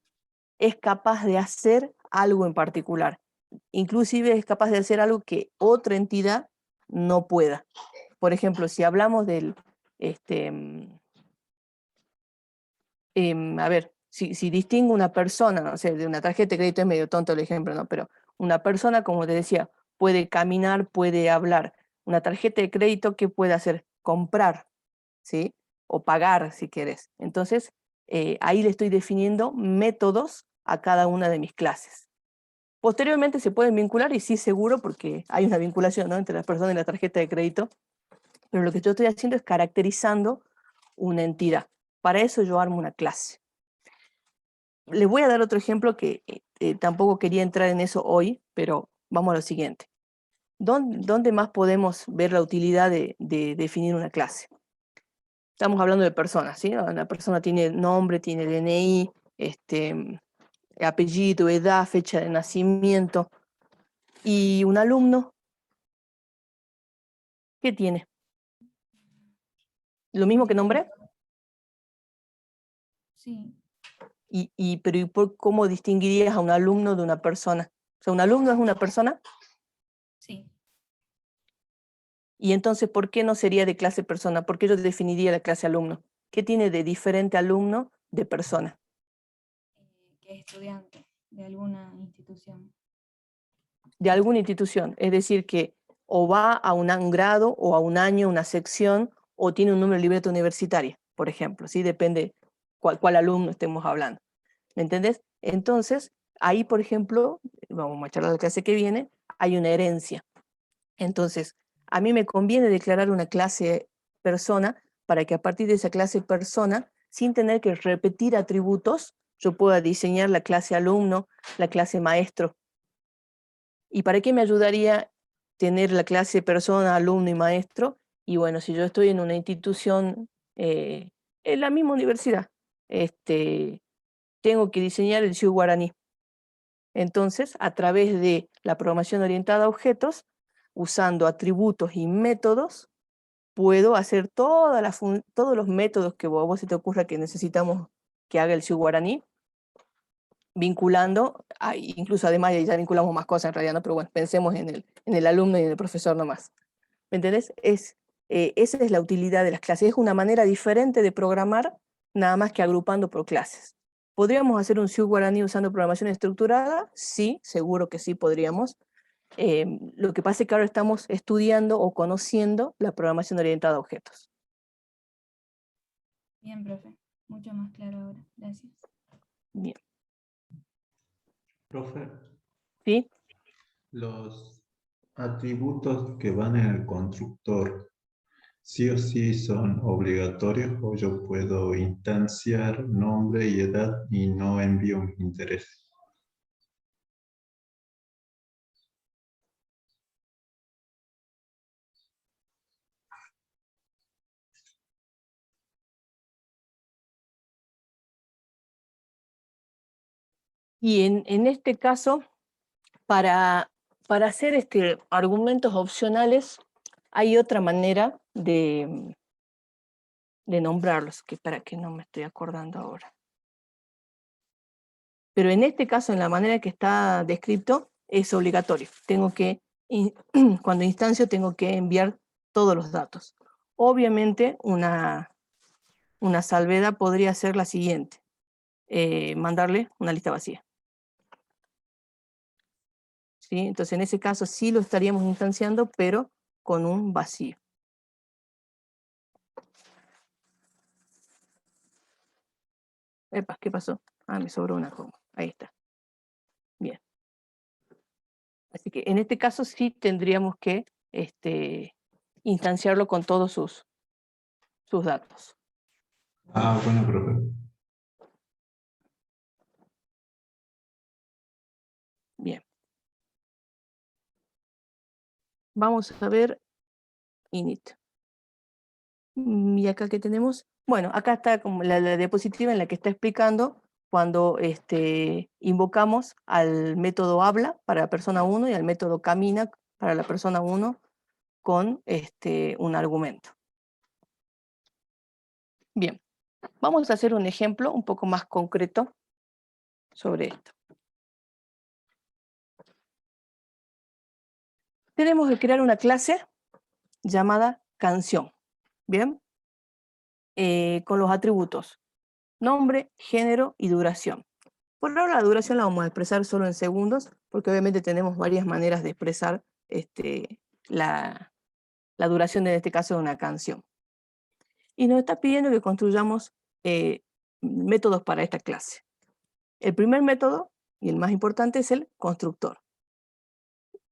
es capaz de hacer algo en particular. Inclusive es capaz de hacer algo que otra entidad no pueda. Por ejemplo, si hablamos del, a ver, si distingo una persona, no sé, de una tarjeta de crédito, es medio tonto el ejemplo, ¿no? Pero una persona, como te decía, puede caminar, puede hablar. Una tarjeta de crédito, ¿qué puede hacer? Comprar, ¿sí? O pagar, si quieres. Entonces, ahí le estoy definiendo métodos a cada una de mis clases. Posteriormente se pueden vincular, y sí, seguro, porque hay una vinculación, ¿no?, entre la persona y la tarjeta de crédito, pero lo que yo estoy haciendo es caracterizando una entidad. Para eso yo armo una clase. Les voy a dar otro ejemplo que tampoco quería entrar en eso hoy, pero vamos a lo siguiente. ¿Dónde más podemos ver la utilidad de definir una clase? Estamos hablando de personas, ¿sí? La persona tiene nombre, tiene DNI, apellido, edad, fecha de nacimiento. ¿Y un alumno? ¿Qué tiene? ¿Lo mismo que nombré? Sí. Pero ¿cómo distinguirías a un alumno de una persona? O sea, ¿un alumno es una persona? Sí. Y entonces, ¿por qué no sería de clase persona? ¿Por qué yo definiría la clase alumno? ¿Qué tiene de diferente alumno de persona? Que es estudiante de alguna institución. De alguna institución. Es decir, que o va a un grado, o a un año, una sección, o tiene un número de libreta universitaria, por ejemplo. ¿Sí? Depende cuál alumno estemos hablando. ¿Me entendés? Entonces, ahí, por ejemplo, vamos a charlar la clase que viene, hay una herencia. Entonces, a mí me conviene declarar una clase persona para que a partir de esa clase persona, sin tener que repetir atributos, yo pueda diseñar la clase alumno, la clase maestro. ¿Y para qué me ayudaría tener la clase persona, alumno y maestro? Y bueno, si yo estoy en una institución, en la misma universidad, tengo que diseñar el Ciu Guaraní. Entonces, a través de la programación orientada a objetos, usando atributos y métodos, puedo hacer todos los métodos que a vos se te ocurra que necesitamos que haga el Ciu Guaraní, vinculando, incluso además ya vinculamos más cosas en realidad, ¿no? Pero bueno, pensemos en el alumno y en el profesor nomás. ¿Me entendés? Esa es la utilidad de las clases. Es una manera diferente de programar, nada más que agrupando por clases. ¿Podríamos hacer un Ciu Guaraní usando programación estructurada? Sí, seguro que sí podríamos. Lo que pasa es que ahora estamos estudiando o conociendo la programación orientada a objetos. Bien, profe. Mucho más claro ahora. Gracias. Bien. Profe, ¿Sí? los atributos que van en el constructor, ¿sí o sí son obligatorios o yo puedo instanciar nombre y edad y no envío mis intereses? Y en este caso, para hacer argumentos opcionales, hay otra manera de nombrarlos, que para que no me estoy acordando ahora. Pero en este caso, en la manera que está descrito, es obligatorio. Cuando instancio, tengo que enviar todos los datos. Obviamente, una salvedad podría ser la siguiente: mandarle una lista vacía. ¿Sí? Entonces, en ese caso sí lo estaríamos instanciando, pero con un vacío. Epa, ¿qué pasó? Ah, me sobró una coma. Ahí está. Bien. Así que en este caso sí tendríamos que instanciarlo con todos sus datos. Ah, bueno, profe. Bien. Vamos a ver init. ¿Y acá qué tenemos? Bueno, acá está como la diapositiva en la que está explicando cuando invocamos al método habla para la persona 1 y al método camina para la persona 1 con un argumento. Bien, vamos a hacer un ejemplo un poco más concreto sobre esto. Tenemos que crear una clase llamada canción, ¿bien? Con los atributos nombre, género y duración. Por ahora la duración la vamos a expresar solo en segundos, porque obviamente tenemos varias maneras de expresar la duración, en este caso, de una canción. Y nos está pidiendo que construyamos métodos para esta clase. El primer método, y el más importante, es el constructor.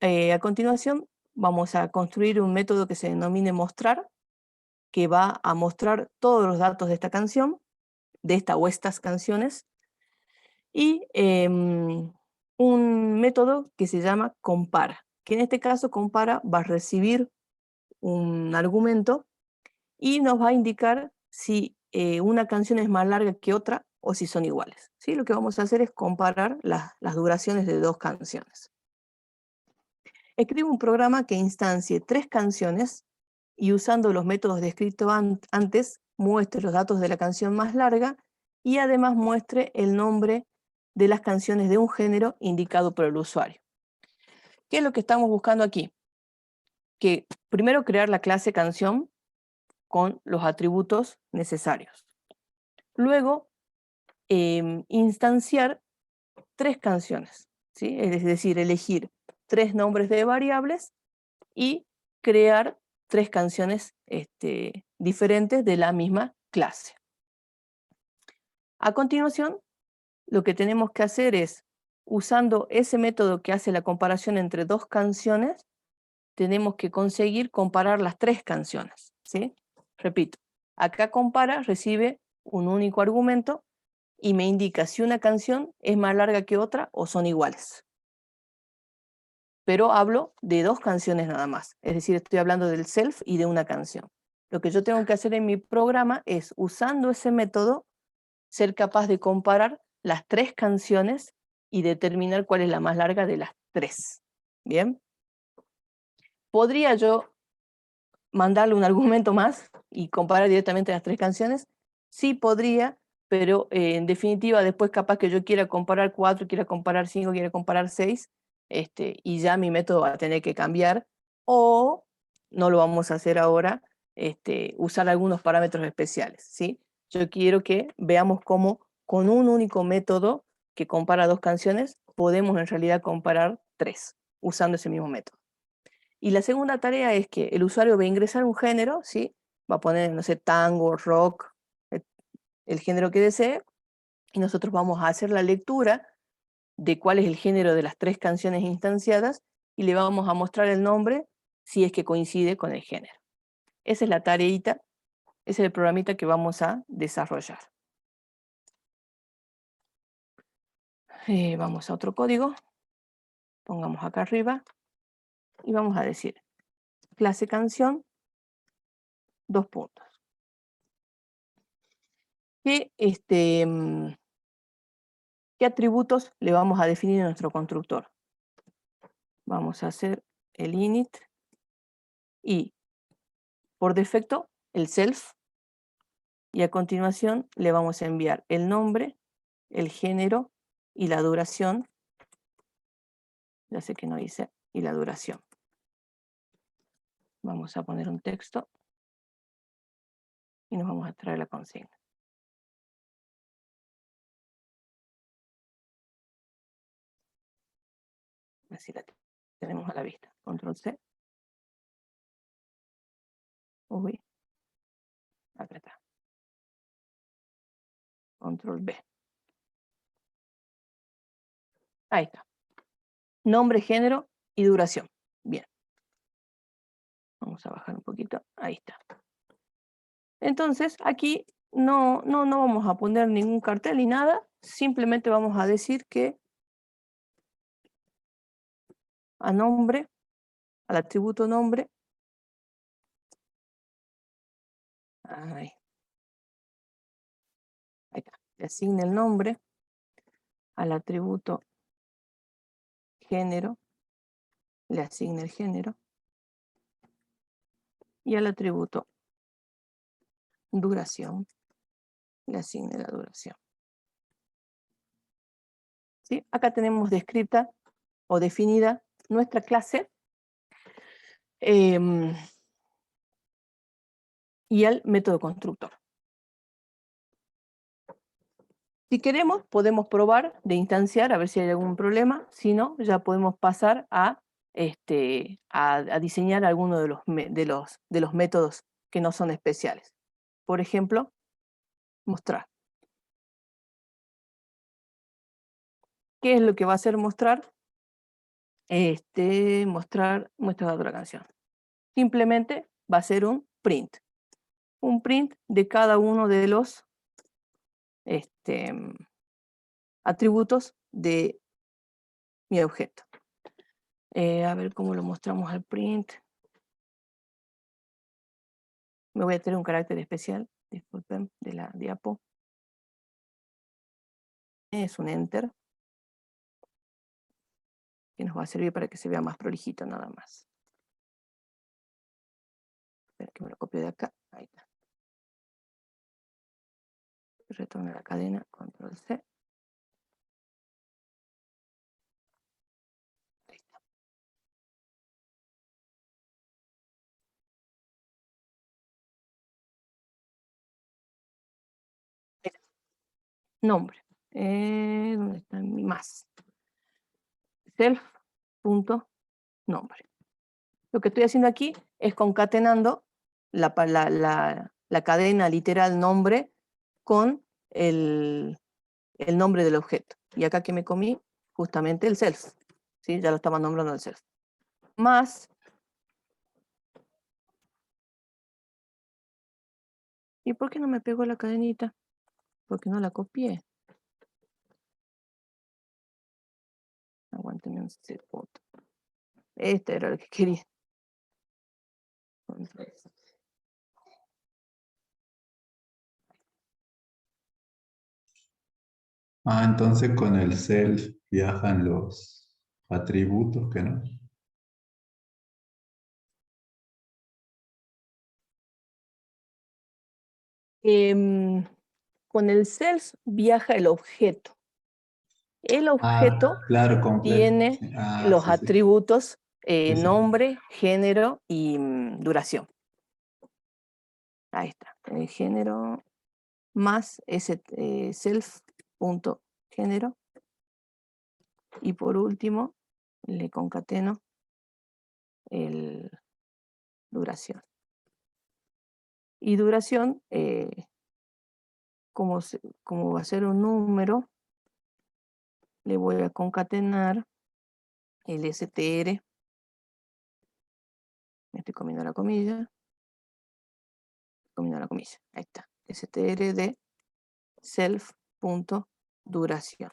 A continuación, vamos a construir un método que se denomine mostrar, que va a mostrar todos los datos de esta canción, de esta o estas canciones, y un método que se llama compara, que en este caso compara va a recibir un argumento y nos va a indicar si una canción es más larga que otra o si son iguales. ¿Sí? Lo que vamos a hacer es comparar las duraciones de dos canciones. Escribo un programa que instancie 3 canciones y, usando los métodos descritos antes, muestre los datos de la canción más larga y además muestre el nombre de las canciones de un género indicado por el usuario. ¿Qué es lo que estamos buscando aquí? Que primero crear la clase canción con los atributos necesarios. Luego, instanciar 3 canciones, ¿sí? Es decir, elegir 3 nombres de variables y crear 3 canciones diferentes de la misma clase. A continuación, lo que tenemos que hacer es usando ese método que hace la comparación entre dos canciones, tenemos que conseguir comparar las tres canciones, ¿sí? Repito, acá compara, recibe un único argumento y me indica si una canción es más larga que otra o son iguales. Pero hablo de dos canciones nada más, es decir, estoy hablando del self y de una canción. Lo que yo tengo que hacer en mi programa es, usando ese método, ser capaz de comparar las tres canciones y determinar cuál es la más larga de las tres. ¿Bien? ¿Podría yo mandarle un argumento más y comparar directamente las tres canciones? Sí podría, pero en definitiva después capaz que yo quiera comparar 4, quiera comparar 5, quiera comparar 6, y ya mi método va a tener que cambiar, o no lo vamos a hacer ahora, usar algunos parámetros especiales, ¿sí? Yo quiero que veamos cómo con un único método que compara dos canciones podemos en realidad comparar tres, usando ese mismo método. Y la segunda tarea es que el usuario va a ingresar un género, ¿sí? Va a poner, no sé, tango, rock, el género que desee, y nosotros vamos a hacer la lectura de cuál es el género de las tres canciones instanciadas y le vamos a mostrar el nombre si es que coincide con el género. Esa es la tareita, ese es el programita que vamos a desarrollar. Vamos a otro código, pongamos acá arriba, y vamos a decir clase canción, 2 puntos. ¿Qué atributos le vamos a definir a nuestro constructor? Vamos a hacer el init y por defecto el self, y a continuación le vamos a enviar el nombre, el género y la duración. Ya sé que no hice, y la duración. Vamos a poner un texto y nos vamos a traer la consigna. Así la tenemos a la vista. Control C. Uy. Acá está. Control B. Ahí está. Nombre, género y duración. Bien. Vamos a bajar un poquito. Ahí está. Entonces, aquí no vamos a poner ningún cartel ni nada. Simplemente vamos a decir que a nombre, al atributo nombre, ahí está, le asigna el nombre, al atributo género, le asigna el género, y al atributo duración, le asigna la duración. ¿Sí? Acá tenemos descrita o definida nuestra clase y el método constructor. Si queremos, podemos probar de instanciar a ver si hay algún problema. Si no, ya podemos pasar a diseñar alguno de los métodos que no son especiales. Por ejemplo, mostrar. ¿Qué es lo que va a hacer mostrar? Muestra otra canción. Simplemente va a ser un print. Un print de cada uno de los atributos de mi objeto. A ver cómo lo mostramos al print. Me voy a tener un carácter especial, disculpen, de la diapo. Es un enter, que nos va a servir para que se vea más prolijito nada más. Espera que me lo copio de acá. Ahí está. Retorno a la cadena, control C. Ahí está. Ahí está. Nombre. ¿Dónde está mi más? Self.nombre. Lo que estoy haciendo aquí es concatenando la cadena literal nombre con el nombre del objeto. Y acá que me comí, justamente el self, ¿sí? Ya lo estaba nombrando el self. Más, ¿y por qué no me pegó la cadenita? Porque no la copié. Aguánteme un segundo. Este era lo que quería. Entonces con el self viajan los atributos que no. Con el self viaja el objeto. El objeto Claro, completo. tiene Sí. los Sí, sí. atributos Sí, sí. nombre, género y duración. Ahí está. El género más ese self.género. Y por último, le concateno el duración. Y duración, como va a ser un número, le voy a concatenar el str. Me estoy comiendo la comilla. Comiendo la comilla. Ahí está. str de self.duración.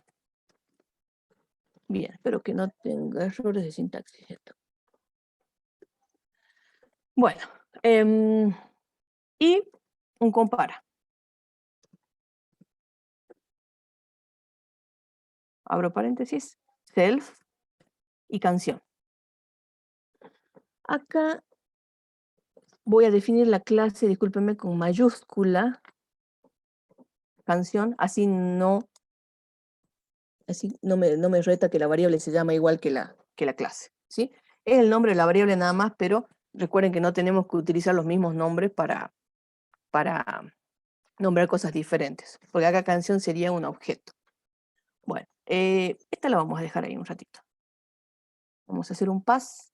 Bien, espero que no tenga errores de sintaxis esto. Bueno, y un compara. Abro paréntesis, self y canción. Acá voy a definir la clase, discúlpenme, con mayúscula, canción, así no me reta que la variable se llama igual que la clase, ¿sí? Es el nombre de la variable nada más, pero recuerden que no tenemos que utilizar los mismos nombres para nombrar cosas diferentes, porque acá canción sería un objeto. Bueno, esta la vamos a dejar ahí un ratito. Vamos a hacer un pass,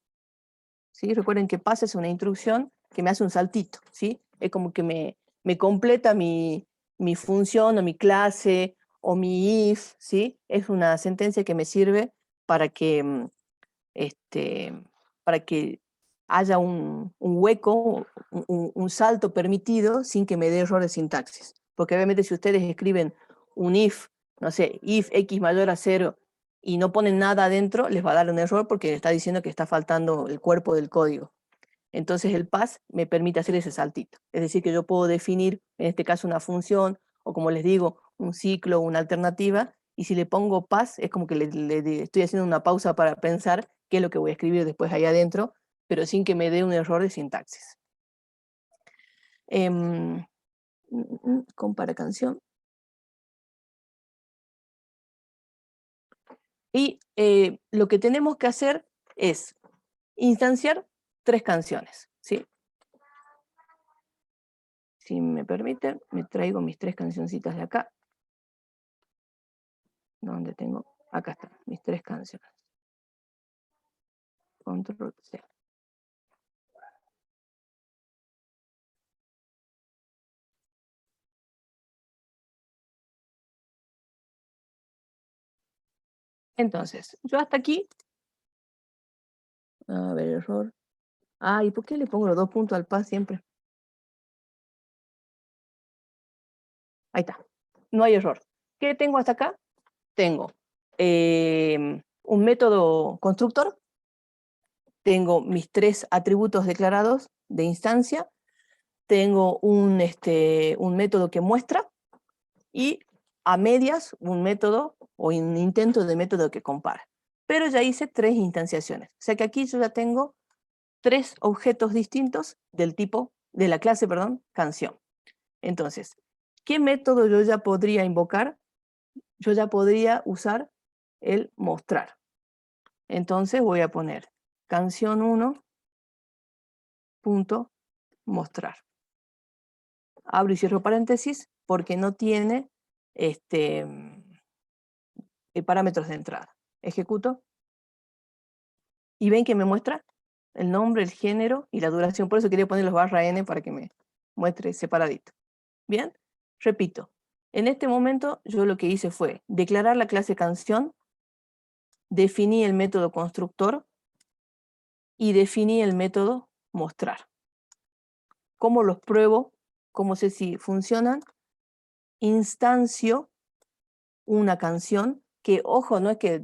¿sí? Recuerden que pass es una instrucción que me hace un saltito, ¿sí? Es como que me completa mi función o mi clase o mi if, ¿sí? Es una sentencia que me sirve para que, para que haya un hueco, un salto permitido sin que me dé error de sintaxis. Porque obviamente si ustedes escriben un if, no sé, if x mayor a 0 y no ponen nada adentro, les va a dar un error porque está diciendo que está faltando el cuerpo del código. Entonces el pass me permite hacer ese saltito. Es decir, que yo puedo definir, en este caso, una función, o como les digo, un ciclo, una alternativa, y si le pongo pass, es como que le estoy haciendo una pausa para pensar qué es lo que voy a escribir después ahí adentro, pero sin que me dé un error de sintaxis. Compara canción. Y lo que tenemos que hacer es instanciar 3 canciones, ¿sí? Si me permiten, me traigo mis 3 cancioncitas de acá. ¿Dónde tengo? Acá están, mis 3 canciones. Control C. Entonces, yo hasta aquí. A ver, error. ¿Y por qué le pongo los 2 puntos al pass siempre? Ahí está. No hay error. ¿Qué tengo hasta acá? Tengo un método constructor. Tengo mis 3 atributos declarados de instancia. Tengo un método que muestra. Y a medias un método o un intento de método que compara. Pero ya hice 3 instanciaciones. O sea que aquí yo ya tengo 3 objetos distintos del tipo, de la clase, perdón, canción. Entonces, ¿qué método yo ya podría invocar? Yo ya podría usar el mostrar. Entonces voy a poner canción1.mostrar. Abro y cierro paréntesis porque no tiene parámetros de entrada. Ejecuto. Y ven que me muestra el nombre, el género y la duración. Por eso quería poner los /n para que me muestre separadito. Bien, repito. En este momento yo lo que hice fue declarar la clase canción definí el método constructor y definí el método mostrar. ¿Cómo los pruebo? ¿Cómo sé si funcionan? Instancio una canción, que ojo, no es que,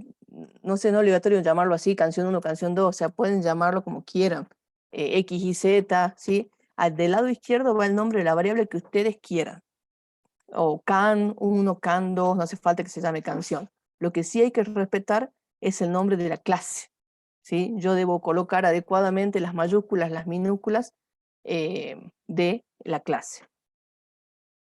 no sé, no es obligatorio llamarlo así, canción 1, canción 2, o sea, pueden llamarlo como quieran, X y Z, ¿sí? Del lado izquierdo va el nombre de la variable que ustedes quieran, o can 1, can 2, no hace falta que se llame canción. Lo que sí hay que respetar es el nombre de la clase, ¿sí? Yo debo colocar adecuadamente las mayúsculas, las minúsculas de la clase.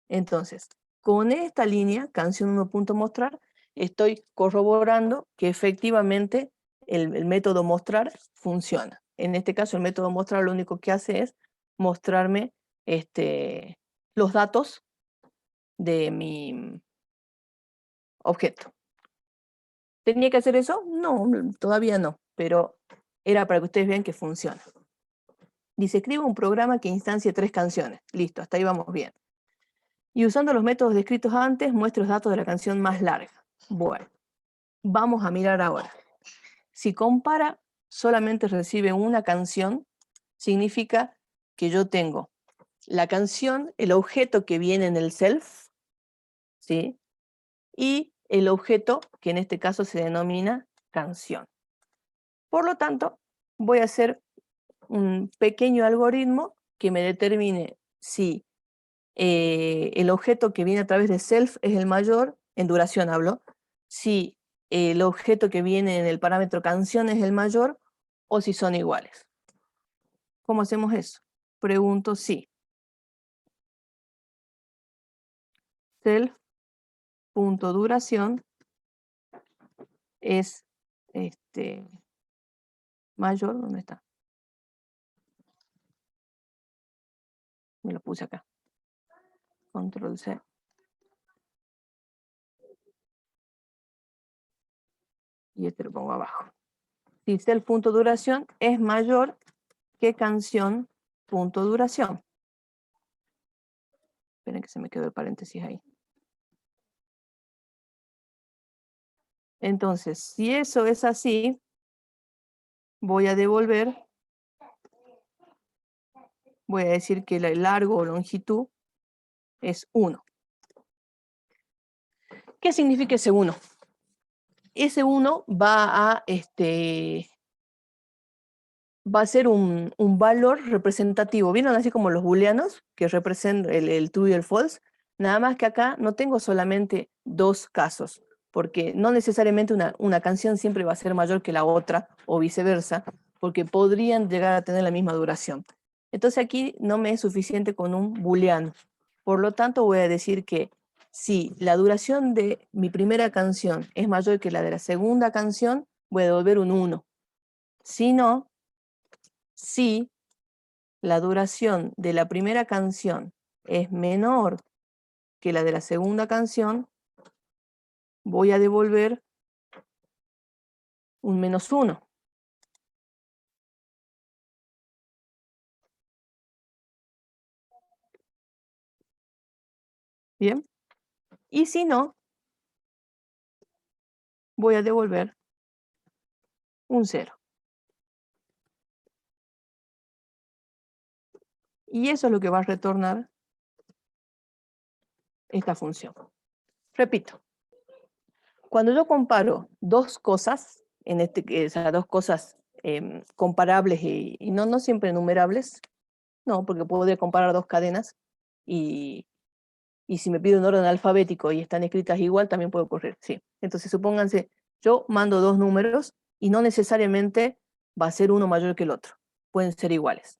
Entonces, con esta línea, canción 1.mostrar, estoy corroborando que efectivamente el método mostrar funciona. En este caso, el método mostrar lo único que hace es mostrarme los datos de mi objeto. ¿Tenía que hacer eso? No, todavía no, pero era para que ustedes vean que funciona. Dice, escribe un programa que instancie 3 canciones. Listo, hasta ahí vamos bien. Y usando los métodos descritos antes, muestra los datos de la canción más larga. Bueno, vamos a mirar ahora. Si compara solamente recibe una canción, significa que yo tengo la canción, el objeto que viene en el self, ¿sí? Y el objeto que en este caso se denomina canción. Por lo tanto, voy a hacer un pequeño algoritmo que me determine si el objeto que viene a través de self es el mayor, en duración hablo, si el objeto que viene en el parámetro canción es el mayor o si son iguales. ¿Cómo hacemos eso? Pregunto si self.duración es mayor, ¿dónde está? Me lo puse acá. Control C. Y este lo pongo abajo. Si self.duración es mayor que canción.duración. Esperen que se me quedó el paréntesis ahí. Entonces, si eso es así, voy a devolver, voy a decir que el largo o longitud es 1. ¿Qué significa ese 1? Ese 1 va a ser un valor representativo. ¿Vieron así como los booleanos que representan el true y el false? Nada más que acá no tengo solamente 2 casos, porque no necesariamente una canción siempre va a ser mayor que la otra o viceversa, porque podrían llegar a tener la misma duración. Entonces aquí no me es suficiente con un booleano. Por lo tanto voy a decir que si la duración de mi primera canción es mayor que la de la segunda canción, voy a devolver un 1. Si no, si la duración de la primera canción es menor que la de la segunda canción, voy a devolver un -1. ¿Bien? Y si no, voy a devolver un 0. Y eso es lo que va a retornar esta función. Repito, cuando yo comparo 2 cosas, o sea, 2 cosas comparables y no siempre enumerables, no, porque podría comparar 2 cadenas y si me pide un orden alfabético y están escritas igual, también puede ocurrir, sí. Entonces, supónganse, yo mando 2 números y no necesariamente va a ser uno mayor que el otro. Pueden ser iguales.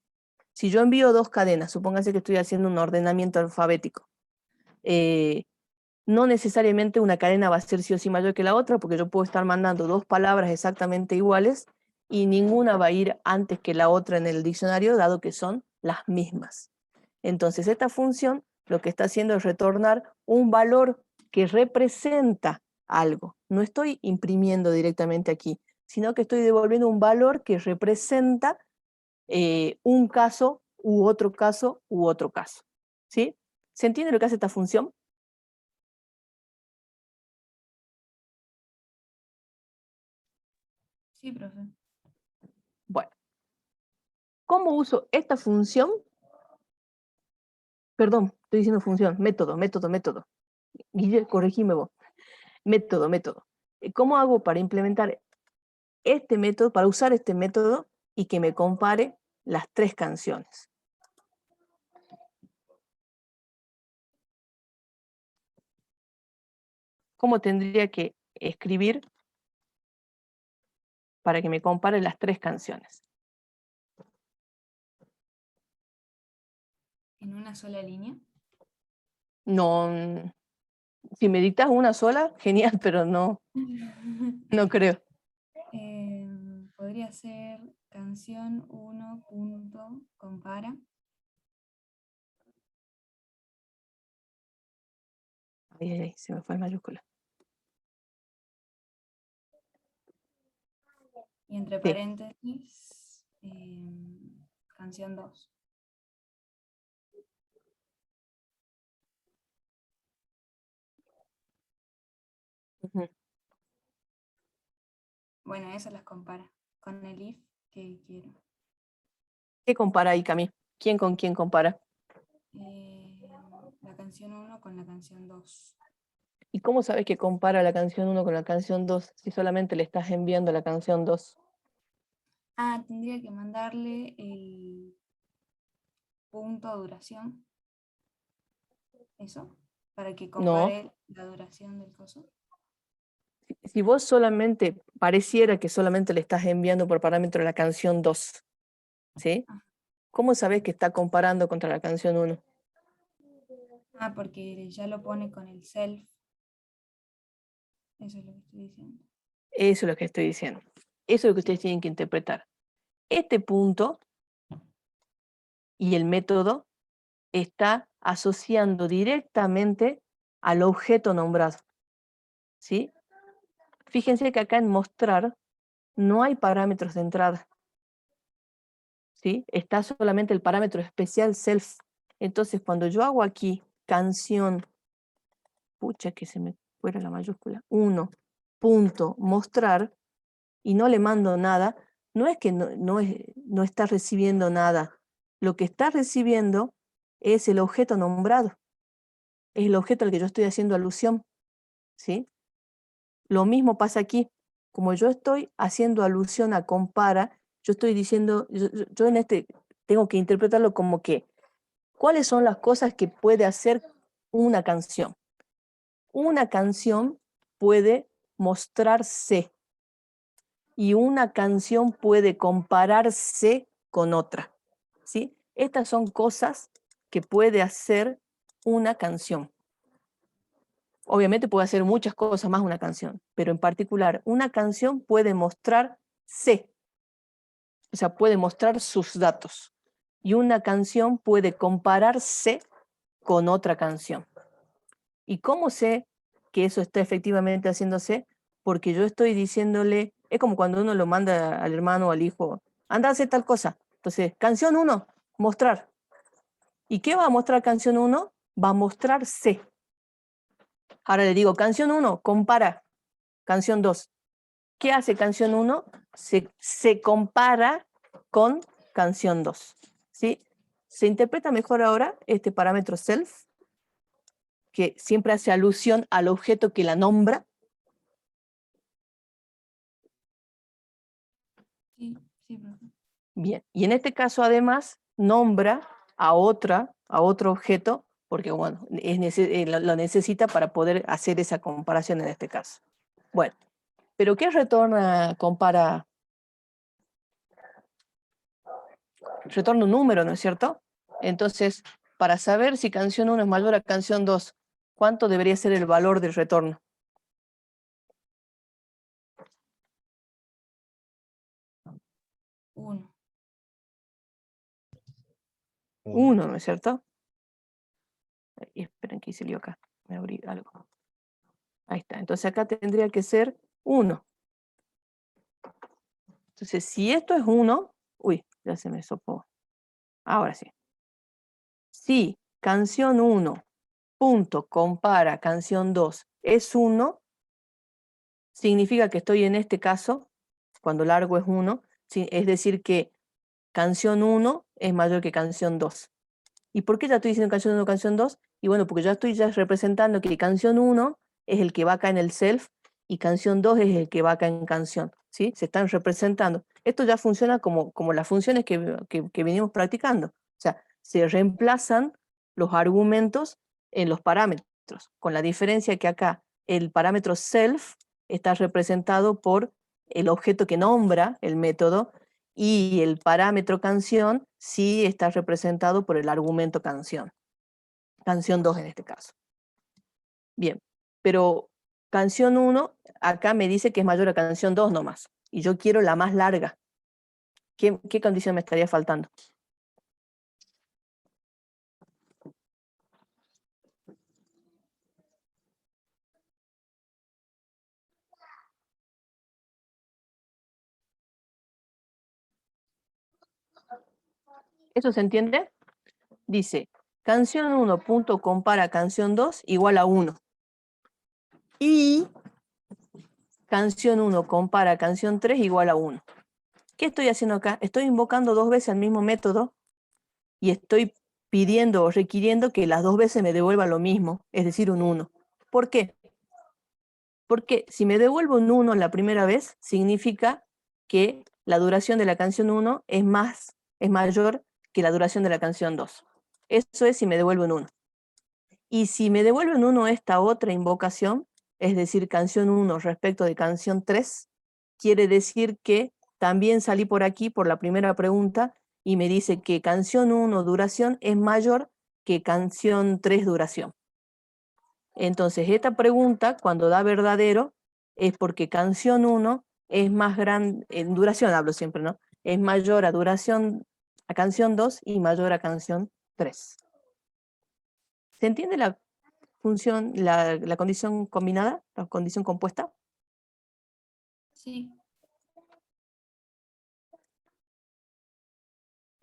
Si yo envío 2 cadenas, supónganse que estoy haciendo un ordenamiento alfabético, no necesariamente una cadena va a ser sí o sí mayor que la otra, porque yo puedo estar mandando 2 palabras exactamente iguales y ninguna va a ir antes que la otra en el diccionario, dado que son las mismas. Entonces, esta función lo que está haciendo es retornar un valor que representa algo. No estoy imprimiendo directamente aquí, sino que estoy devolviendo un valor que representa un caso u otro caso u otro caso. ¿Sí? ¿Se entiende lo que hace esta función? Sí, profe. Bueno, ¿cómo uso esta función? Perdón, estoy diciendo función, método. Guille, corregime vos. Método. ¿Cómo hago para implementar este método, para usar este método y que me compare las 3 canciones? ¿Cómo tendría que escribir para que me compare las 3 canciones? ¿En una sola línea? No, si me dictas una sola, genial, pero no creo. Podría ser canción 1 punto compara. Ay, se me fue el mayúscula. Y entre Sí. paréntesis, canción 2. Ujú. Bueno, eso las compara con el if que quiero. ¿Qué compara ahí, Cami? ¿Quién con quién compara? La canción 1 con la canción 2. ¿Y cómo sabes que compara la canción 1 con la canción 2 si solamente le estás enviando la canción 2? Ah, tendría que mandarle el punto de duración. ¿Eso? Para que No. compare la duración del coso. Si vos solamente, pareciera que solamente le estás enviando por parámetro la canción 2, ¿sí? Ah. ¿Cómo sabes que está comparando contra la canción 1? Ah, porque ya lo pone con el self. Eso es lo que estoy diciendo. Eso es lo que estoy diciendo. Eso es lo que ustedes tienen que interpretar. Este punto y el método está asociando directamente al objeto nombrado, ¿sí? Fíjense que acá en mostrar no hay parámetros de entrada, ¿sí? Está solamente el parámetro especial self. Entonces, cuando yo hago aquí canción, pucha que se me fuera la mayúscula, 1, punto, mostrar, y no le mando nada, no es que no está recibiendo nada. Lo que está recibiendo es el objeto nombrado. Es el objeto al que yo estoy haciendo alusión, ¿sí? Lo mismo pasa aquí. Como yo estoy haciendo alusión a compara, yo estoy diciendo, yo en este tengo que interpretarlo como que, ¿cuáles son las cosas que puede hacer una canción? Una canción puede mostrarse y una canción puede compararse con otra, ¿sí? Estas son cosas que puede hacer una canción. Obviamente puede hacer muchas cosas más una canción, pero en particular una canción puede mostrarse, o sea, puede mostrar sus datos. Y una canción puede compararse con otra canción. ¿Y cómo sé que eso está efectivamente haciéndose? Porque yo estoy diciéndole, es como cuando uno lo manda al hermano o al hijo, anda a hacer tal cosa. Entonces, canción 1, mostrar. ¿Y qué va a mostrar canción 1? Va a mostrarse. Ahora le digo, canción 1, compara. Canción 2. ¿Qué hace canción 1? Se compara con canción 2. ¿Sí? ¿Se interpreta mejor ahora este parámetro self? Que siempre hace alusión al objeto que la nombra. Sí, profe. Bien, y en este caso además nombra a otro objeto, porque bueno, lo necesita para poder hacer esa comparación en este caso. Bueno, pero ¿qué retorna compara? Retorna un número, ¿no es cierto? Entonces, para saber si canción 1 es mayor a canción 2, ¿cuánto debería ser el valor del retorno? 1. 1, ¿no es cierto? Esperen que hice lío acá. Me abrí algo. Ahí está. Entonces acá tendría que ser 1. Entonces, si esto es 1, uy, ya se me sopó. Ahora sí. Si canción 1, punto, compara canción 2 es 1, significa que estoy en este caso cuando largo es 1, ¿sí? Es decir que canción 1 es mayor que canción 2. ¿Y por qué ya estoy diciendo canción 1, canción 2? Y bueno, porque ya estoy representando que canción 1 es el que va acá en el self y canción 2 es el que va acá en canción, ¿sí? Se están representando. Esto ya funciona como las funciones que venimos practicando. O sea, se reemplazan los argumentos en los parámetros, con la diferencia que acá el parámetro self está representado por el objeto que nombra el método y el parámetro canción sí está representado por el argumento canción. Canción 2 en este caso. Bien, pero canción 1 acá me dice que es mayor a canción 2 nomás. Y yo quiero la más larga. ¿Qué condición me estaría faltando? ¿Eso se entiende? Dice, canción 1 punto compara canción 2 igual a 1. Y canción 1 compara canción 3 igual a 1. ¿Qué estoy haciendo acá? Estoy invocando 2 veces el mismo método y estoy pidiendo o requiriendo que las 2 veces me devuelva lo mismo, es decir, un 1. ¿Por qué? Porque si me devuelvo un 1 la primera vez, significa que la duración de la canción 1 es mayor que la duración de la canción 2. Eso es si me devuelve un 1. Y si me devuelve un 1 esta otra invocación, es decir, canción 1 respecto de canción 3, quiere decir que también salí por aquí por la primera pregunta y me dice que canción 1 duración es mayor que canción 3 duración. Entonces, esta pregunta, cuando da verdadero, es porque canción 1 es más grande, en duración hablo siempre, ¿no? Es mayor a canción 2 y mayor a canción 3. ¿Se entiende la función, la condición combinada, la condición compuesta? Sí.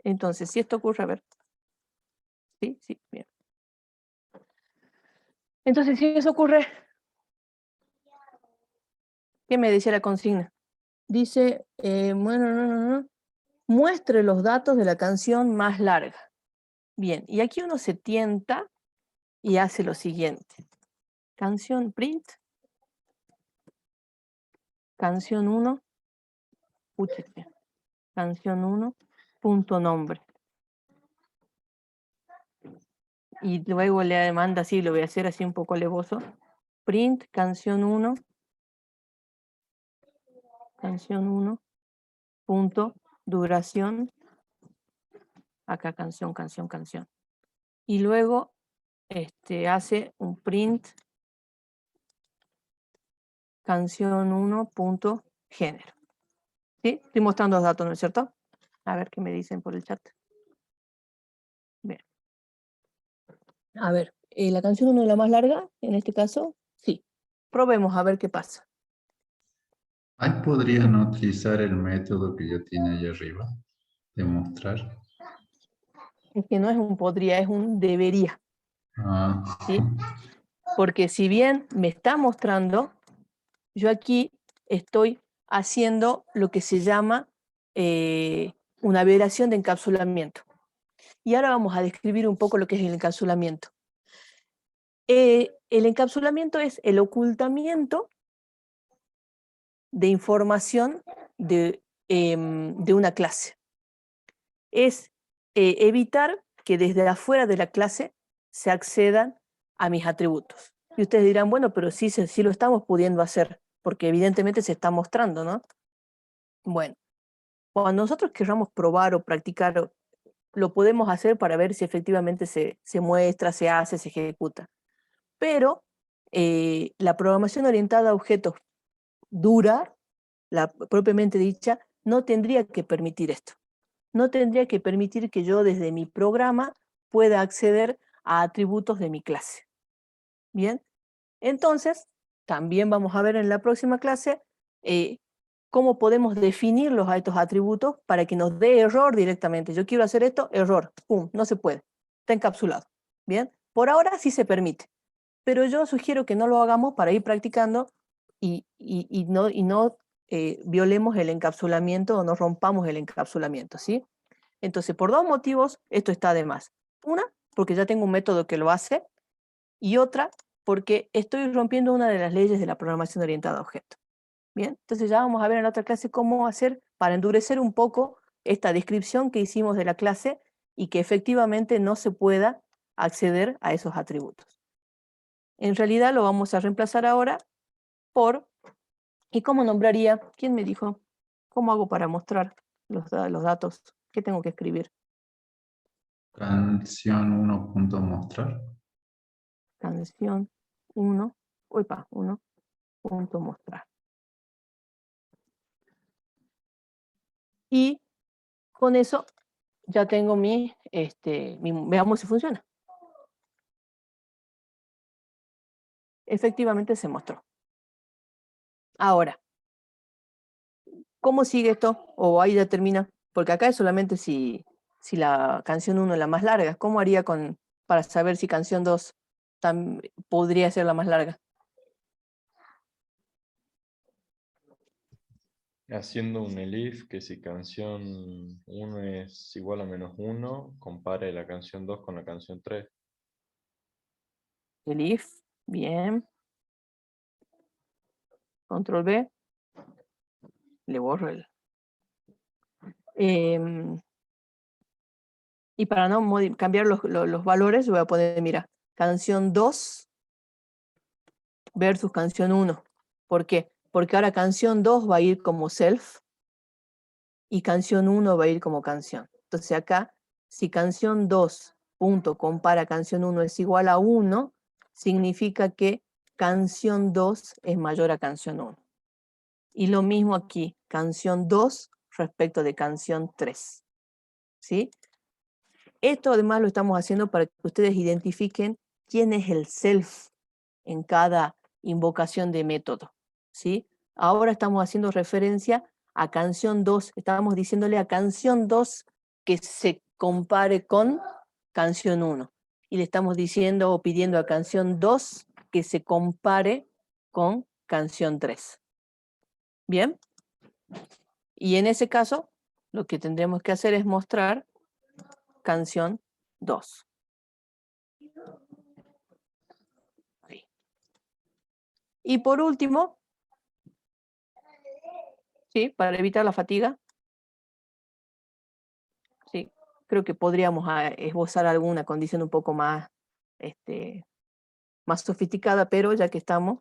Entonces, si esto ocurre, a ver. Sí, bien. Entonces, si eso ocurre, ¿qué me decía la consigna? Dice, muestre los datos de la canción más larga. Bien, y aquí uno se tienta y hace lo siguiente. Canción print, canción 1, canción 1, punto nombre. Y luego le demanda así, lo voy a hacer así un poco alevoso. Print, canción 1, punto, duración, acá canción. Y luego hace un print, canción 1, punto, género. ¿Sí? Estoy mostrando los datos, ¿no es cierto? A ver qué me dicen por el chat. Bien. A ver, ¿la canción 1 es la más larga en este caso? Sí. Probemos a ver qué pasa. Ahí podrían utilizar el método que yo tiene ahí arriba, demostrar. Es que no es un podría, es un debería. ¿Sí? Porque si bien me está mostrando, yo aquí estoy haciendo lo que se llama una violación de encapsulamiento. Y ahora vamos a describir un poco lo que es el encapsulamiento. El encapsulamiento es el ocultamiento de información de una clase. Es evitar que desde afuera de la clase se accedan a mis atributos. Y ustedes dirán, bueno, pero sí lo estamos pudiendo hacer, porque evidentemente se está mostrando, ¿no? Bueno, cuando nosotros querramos probar o practicar, lo podemos hacer para ver si efectivamente se muestra, se hace, se ejecuta. Pero la programación orientada a objetos dura, la propiamente dicha, no tendría que permitir esto. No tendría que permitir que yo desde mi programa pueda acceder a atributos de mi clase. Bien, entonces también vamos a ver en la próxima clase cómo podemos definirlos a estos atributos para que nos dé error directamente. Yo quiero hacer esto, error, pum, no se puede, está encapsulado. Bien, por ahora sí se permite, pero yo sugiero que no lo hagamos para ir practicando y no violemos el encapsulamiento o no rompamos el encapsulamiento, ¿sí? Entonces, por dos motivos, esto está de más. Una, porque ya tengo un método que lo hace, y otra, porque estoy rompiendo una de las leyes de la programación orientada a objetos. Bien, entonces ya vamos a ver en la otra clase cómo hacer para endurecer un poco esta descripción que hicimos de la clase y que efectivamente no se pueda acceder a esos atributos. En realidad lo vamos a reemplazar ahora por, ¿y cómo nombraría? ¿Quién me dijo? ¿Cómo hago para mostrar los datos? ¿Qué tengo que escribir? Canción 1.mostrar. Canción 1, uipa, 1.mostrar. Y con eso ya tengo veamos si funciona. Efectivamente se mostró. Ahora, ¿cómo sigue esto? O ahí ya termina. Porque acá es solamente si la canción 1 es la más larga. ¿Cómo haría para saber si canción 2 podría ser la más larga? Haciendo un elif que si canción 1 es igual a -1, compare la canción 2 con la canción 3. El if, bien. Control B. Le borro el... y para no cambiar los valores, voy a poner, mira, canción 2 versus canción 1. ¿Por qué? Porque ahora canción 2 va a ir como self y canción 1 va a ir como canción. Entonces acá, si canción 2 punto compara canción 1 es igual a 1, significa que canción 2 es mayor a canción 1. Y lo mismo aquí, canción 2 respecto de canción 3. ¿Sí? Esto además lo estamos haciendo para que ustedes identifiquen quién es el self en cada invocación de método. ¿Sí? Ahora estamos haciendo referencia a canción 2, estábamos diciéndole a canción 2 que se compare con canción 1. Y le estamos diciendo o pidiendo a canción 2 que se compare con canción 3. ¿Bien? Y en ese caso, lo que tendremos que hacer es mostrar canción 2. Ahí. Y por último, ¿sí? Para evitar la fatiga, ¿sí? Creo que podríamos esbozar alguna condición un poco más, más sofisticada, pero ya que estamos,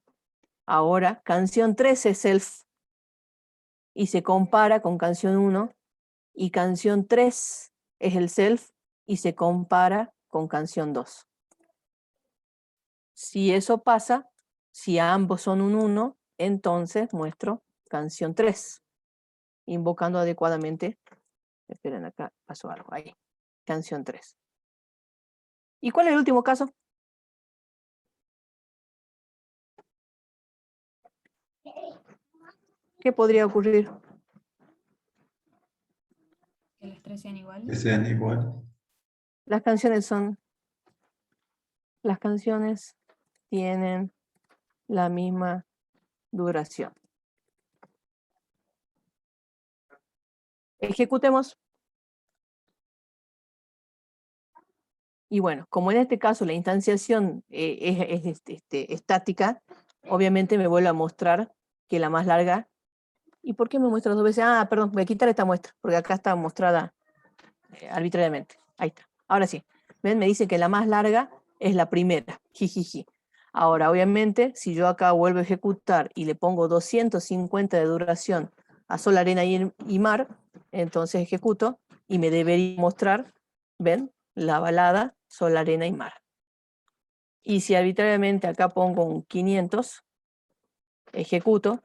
ahora canción 3 es self y se compara con canción 1 y canción 3 es el self y se compara con canción 2. Si eso pasa, si ambos son un 1, entonces muestro canción 3, invocando adecuadamente. Esperen, acá pasó algo ahí. Canción 3. ¿Y cuál es el último caso? ¿Qué podría ocurrir? Que las tres sean Que iguales. sean igual. Las canciones tienen la misma duración. Ejecutemos. Y bueno, como en este caso la instanciación es estática, obviamente me vuelve a mostrar que la más larga. ¿Y por qué me muestra dos veces? Ah, perdón, voy a quitar esta muestra, porque acá está mostrada arbitrariamente. Ahí está. Ahora sí. ¿Ven? Me dice que la más larga es la primera. Jijiji. Ahora, obviamente, si yo acá vuelvo a ejecutar y le pongo 250 de duración a sol, arena y mar, entonces ejecuto y me debería mostrar, ¿ven? La balada, sol, arena y mar. Y si arbitrariamente acá pongo un 500, ejecuto,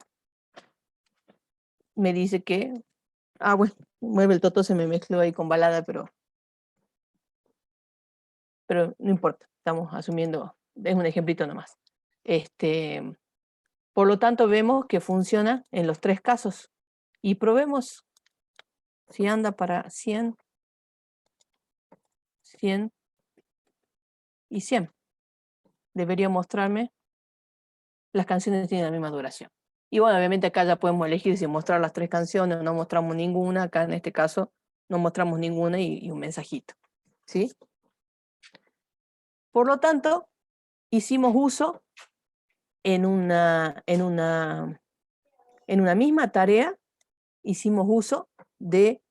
me dice que, bueno, mueve el toto, se me mezcló ahí con balada, pero no importa, estamos asumiendo, es un ejemplito nomás. Por lo tanto, vemos que funciona en los tres casos. Y probemos si anda para 100, 100 y 100. Debería mostrarme las canciones que tienen la misma duración. Y bueno, obviamente acá ya podemos elegir si mostrar las 3 canciones o no mostramos ninguna. Acá en este caso no mostramos ninguna y un mensajito, ¿sí? Por lo tanto, hicimos uso en una misma tarea, hicimos uso de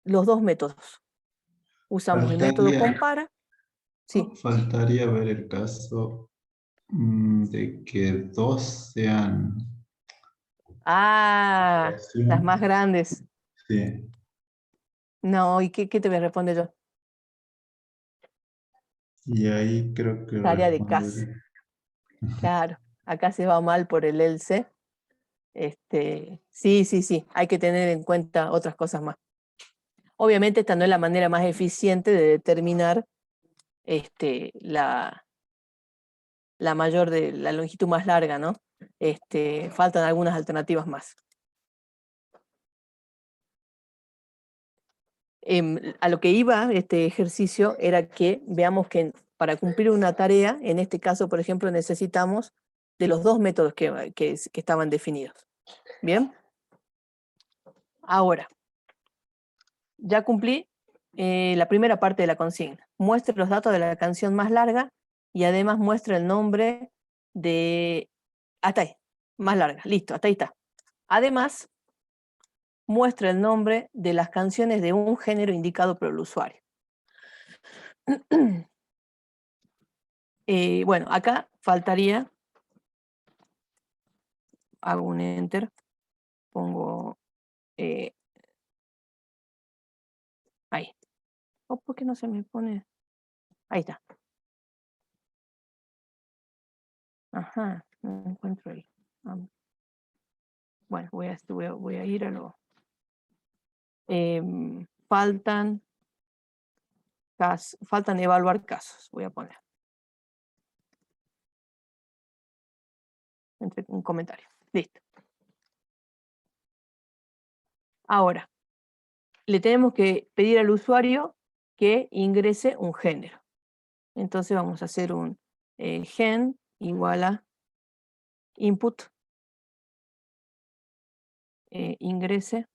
los 2 métodos. Usamos el método compara. Sí. Faltaría ver el caso de que 2 sean... Las más grandes. Sí. No, ¿y qué te voy a responder yo? Y ahí creo que Tarea de casa. responderé. Claro, acá se va mal por el else. Sí, hay que tener en cuenta otras cosas más. Obviamente esta no es la manera más eficiente de determinar la longitud más larga, ¿no? Faltan algunas alternativas más. A lo que iba este ejercicio era que veamos que para cumplir una tarea, en este caso, por ejemplo, necesitamos de los 2 métodos que estaban definidos. ¿Bien? Ahora, ya cumplí la primera parte de la consigna. Muestre los datos de la canción más larga y además muestre el nombre de... Hasta ahí, más larga, listo, hasta ahí está. Además, muestra el nombre de las canciones de un género indicado por el usuario. Bueno, acá faltaría, hago un enter, pongo ahí. ¿Por qué no se me pone? Ahí está. Ajá, no encuentro ahí. Bueno, voy a ir a lo... faltan evaluar casos, voy a poner. Entre un comentario. Listo. Ahora, le tenemos que pedir al usuario que ingrese un género. Entonces vamos a hacer un gen igual a input ingrese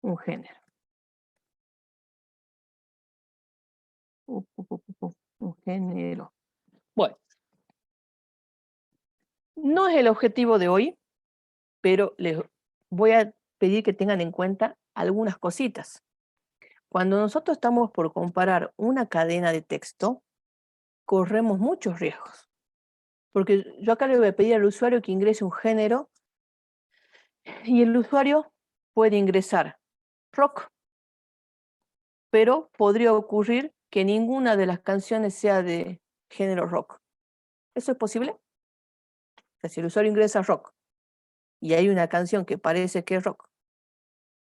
un género. Un género. Bueno, no es el objetivo de hoy, pero les voy a pedir que tengan en cuenta algunas cositas. Cuando nosotros estamos por comparar una cadena de texto, corremos muchos riesgos. Porque yo acá le voy a pedir al usuario que ingrese un género y el usuario puede ingresar rock, pero podría ocurrir que ninguna de las canciones sea de género rock. ¿Eso es posible? O sea, si el usuario ingresa rock y hay una canción que parece que es rock,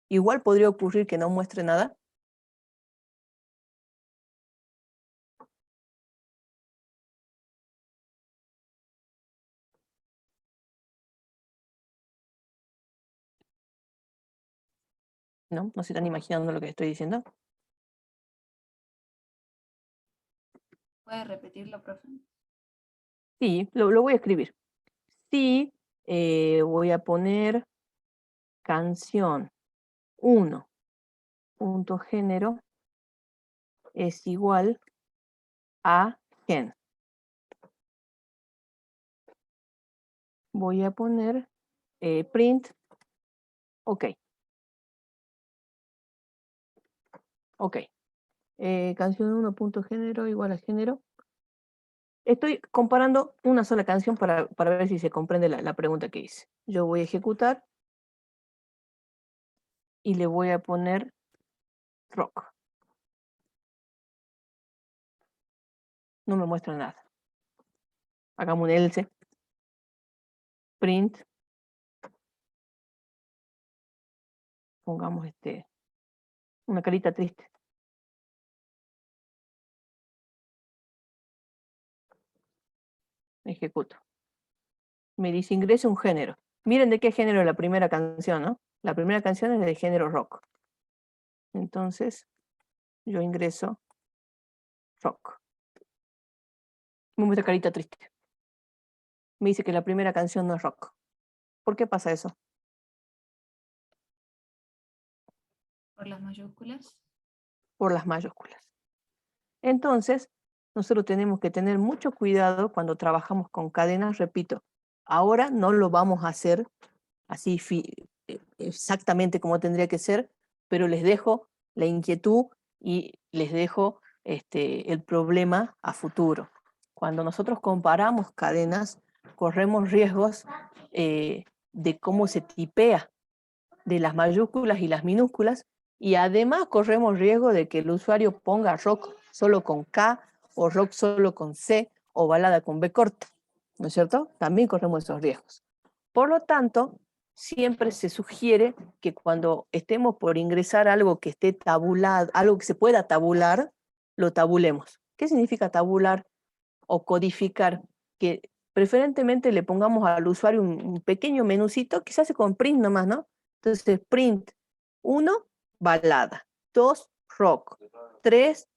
igual podría ocurrir que no muestre nada. ¿No? ¿No se están imaginando lo que estoy diciendo? ¿Puede repetirlo, profe? Sí, lo voy a escribir. Sí, voy a poner canción 1, punto género, es igual a gen. Voy a poner print, ok. Ok. Canción 1, punto género, igual a género. Estoy comparando una sola canción para ver si se comprende la pregunta que hice. Yo voy a ejecutar y le voy a poner rock. No me muestra nada. Hagamos un else. Print. Pongamos una carita triste. Ejecuto. Me dice ingrese un género. Miren de qué género es la primera canción, ¿no? La primera canción es de género rock. Entonces, yo ingreso rock. Me muestra carita triste. me dice que la primera canción no es rock. ¿Por qué pasa eso? Por las mayúsculas. Por las mayúsculas. Entonces, nosotros tenemos que tener mucho cuidado cuando trabajamos con cadenas, repito, ahora no lo vamos a hacer así exactamente como tendría que ser, pero les dejo la inquietud y les dejo el problema a futuro. Cuando nosotros comparamos cadenas, corremos riesgos de cómo se tipea, de las mayúsculas y las minúsculas, y además corremos riesgo de que el usuario ponga rock solo con K, o rock solo con C, o balada con B corta, ¿no es cierto? También corremos esos riesgos. Por lo tanto, siempre se sugiere que cuando estemos por ingresar algo que esté tabulado, algo que se pueda tabular, lo tabulemos. ¿Qué significa tabular o codificar? Que preferentemente le pongamos al usuario un pequeño menucito, quizás con print nomás, ¿no? Entonces, print 1, balada, 2, rock, 3,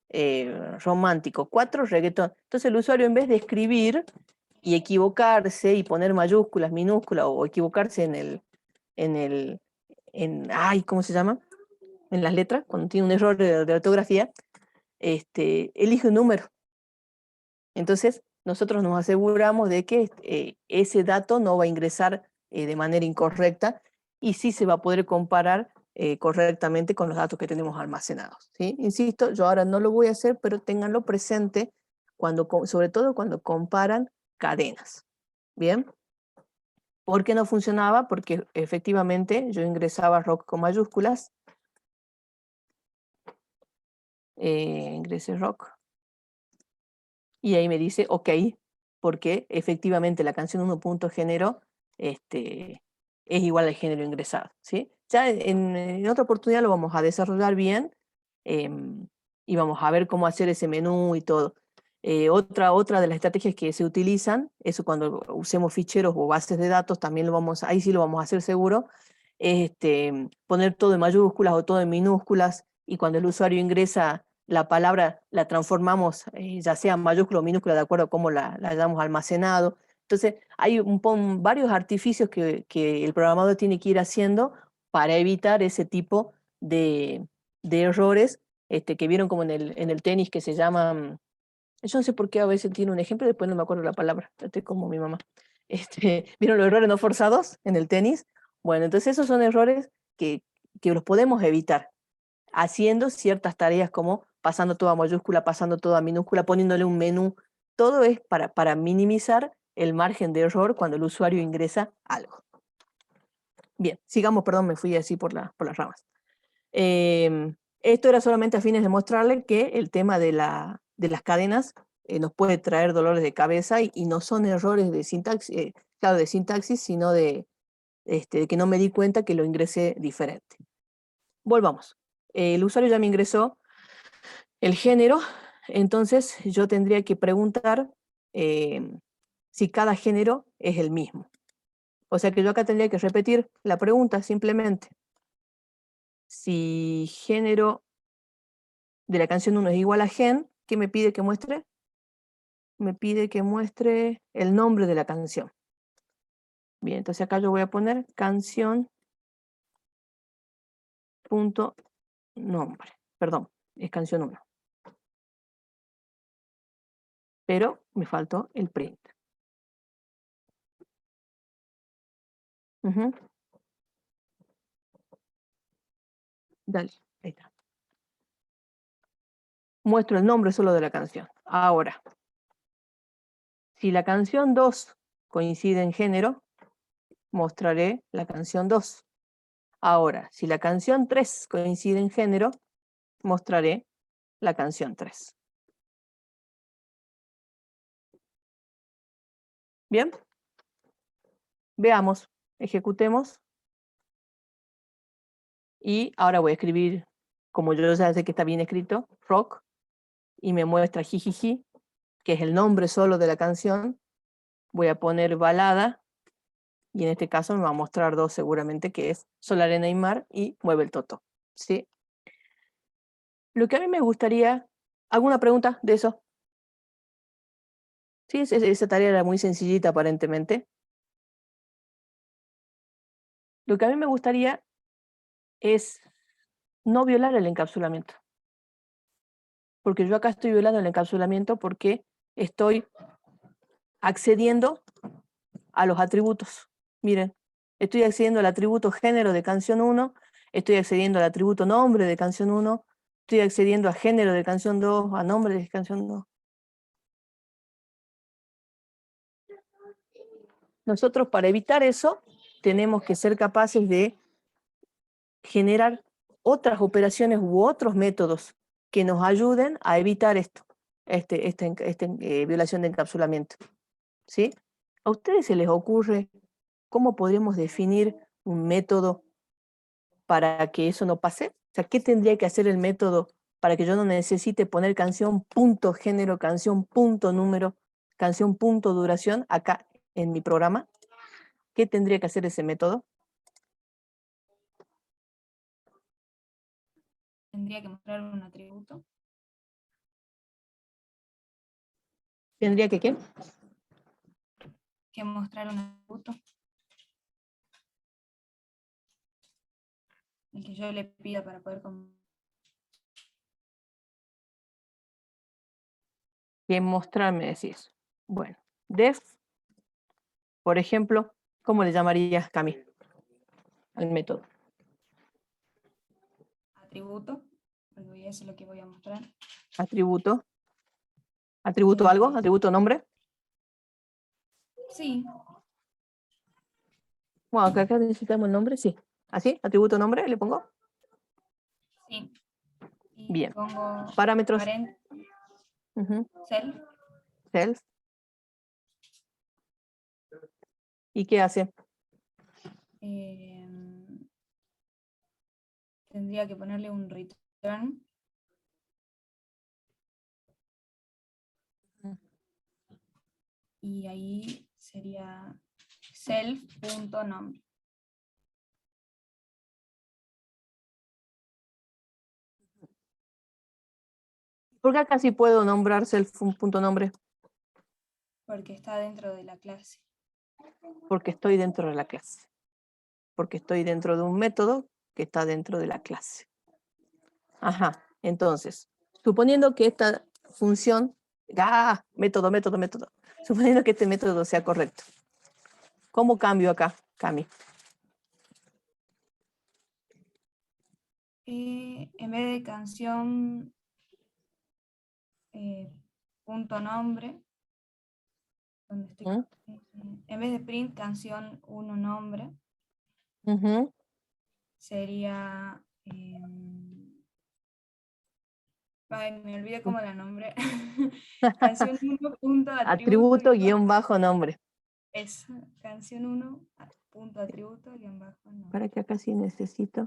romántico, 4, reggaetón. Entonces el usuario, en vez de escribir y equivocarse y poner mayúsculas, minúsculas, o equivocarse ¿cómo se llama? En las letras, cuando tiene un error de ortografía, elige un número. Entonces, nosotros nos aseguramos de que ese dato no va a ingresar de manera incorrecta, y sí se va a poder comparar correctamente con los datos que tenemos almacenados, ¿sí? Insisto, yo ahora no lo voy a hacer, pero ténganlo presente, sobre todo cuando comparan cadenas. ¿Bien? ¿Por qué no funcionaba? Porque efectivamente yo ingresaba rock con mayúsculas, ingresé rock, y ahí me dice OK, porque efectivamente la canción 1.género es igual al género ingresado, ¿sí? Ya en otra oportunidad lo vamos a desarrollar bien, y vamos a ver cómo hacer ese menú y todo. Otra de las estrategias que se utilizan, eso cuando usemos ficheros o bases de datos, también ahí sí lo vamos a hacer seguro, es poner todo en mayúsculas o todo en minúsculas, y cuando el usuario ingresa la palabra, la transformamos ya sea mayúscula o minúscula de acuerdo a cómo la hayamos almacenado. Entonces hay varios artificios que el programador tiene que ir haciendo para evitar ese tipo de errores que vieron como en el tenis, que se llaman, yo no sé por qué a veces tiene un ejemplo, después no me acuerdo la palabra, estoy como mi mamá. ¿Vieron los errores no forzados en el tenis? Bueno, entonces esos son errores que los podemos evitar haciendo ciertas tareas como pasando todo a mayúscula, pasando todo a minúscula, poniéndole un menú. Todo es para minimizar el margen de error cuando el usuario ingresa algo. Bien, sigamos, perdón, me fui así por las ramas. Esto era solamente a fines de mostrarle que el tema de las cadenas nos puede traer dolores de cabeza, y no son errores de sintaxis, claro, de sintaxis, sino de que no me di cuenta que lo ingresé diferente. Volvamos. El usuario ya me ingresó el género, entonces yo tendría que preguntar si cada género es el mismo. O sea que yo acá tendría que repetir la pregunta simplemente. Si género de la canción 1 es igual a gen, ¿qué me pide que muestre? Me pide que muestre el nombre de la canción. Bien, entonces acá yo voy a poner canción punto nombre. Perdón, es canción 1. Pero me faltó el print. Dale, ahí está. Muestro el nombre solo de la canción. Ahora, si la canción 2 coincide en género, mostraré la canción 2. Ahora, si la canción 3 coincide en género, mostraré la canción 3. ¿Bien? Veamos, ejecutemos. Y ahora voy a escribir, como yo ya sé que está bien escrito, rock, y me muestra jijiji, que es el nombre solo de la canción. Voy a poner balada, y en este caso me va a mostrar 2 seguramente, que es Sol, Arena y Mar y Mueve el Toto. ¿Sí? Lo que a mí me gustaría... ¿Alguna pregunta de eso? Sí, esa tarea era muy sencillita aparentemente. Lo que a mí me gustaría es no violar el encapsulamiento. Porque yo acá estoy violando el encapsulamiento porque estoy accediendo a los atributos. Miren, estoy accediendo al atributo género de canción 1, estoy accediendo al atributo nombre de canción 1, estoy accediendo a género de canción 2, a nombre de canción 2. Nosotros, para evitar eso, tenemos que ser capaces de generar otras operaciones u otros métodos que nos ayuden a evitar esto, violación de encapsulamiento. ¿Sí? ¿A ustedes se les ocurre cómo podríamos definir un método para que eso no pase? O sea, ¿qué tendría que hacer el método para que yo no necesite poner canción punto género, canción punto número, canción punto duración acá en mi programa? ¿Qué tendría que hacer ese método? Tendría que mostrar un atributo. ¿Tendría que qué? Que mostrar un atributo. El que yo le pida para poder... Que mostrarme decís. Bueno, def, por ejemplo, ¿cómo le llamarías, Cami, al método? Atributo, porque eso es lo que voy a mostrar. Atributo. ¿Atributo algo? ¿Atributo nombre? Sí. Bueno, acá necesitamos el nombre, sí. ¿Así? ¿Atributo nombre le pongo? Sí. Y Bien. pongo Parámetros. Self. Self. ¿Y qué hace? Tendría que ponerle un return. Y ahí sería self.nombre. ¿Por qué acá sí puedo nombrar self.nombre? Porque está dentro de la clase. Porque estoy dentro de la clase. Porque estoy dentro de un método que está dentro de la clase. Ajá, entonces, suponiendo que esta función, método. Suponiendo que este método sea correcto. ¿Cómo cambio acá, Cami? En vez de canción punto nombre, donde estoy, en vez de print canción 1 nombre, sería... ay, me olvidé cómo la nombre. Canción 1 punto atributo guión bajo nombre. Es canción 1 punto atributo guión bajo nombre. Para que acá sí necesito.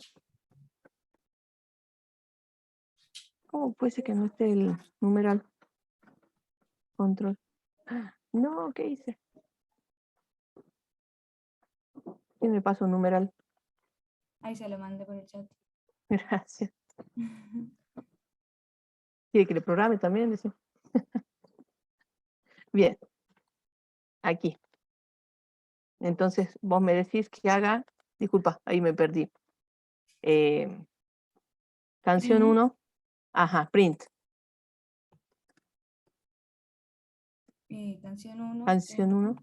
¿Cómo puede ser que no esté el numeral? Control. No, ¿qué hice? ¿Quién me pasa un numeral? Ahí se lo mandé por el chat. Gracias. ¿Quiere que le programe también? Bien. Aquí. Entonces, vos me decís que haga... Disculpa, ahí me perdí. Canción 1. Ajá, print. Canción 1. Canción 1.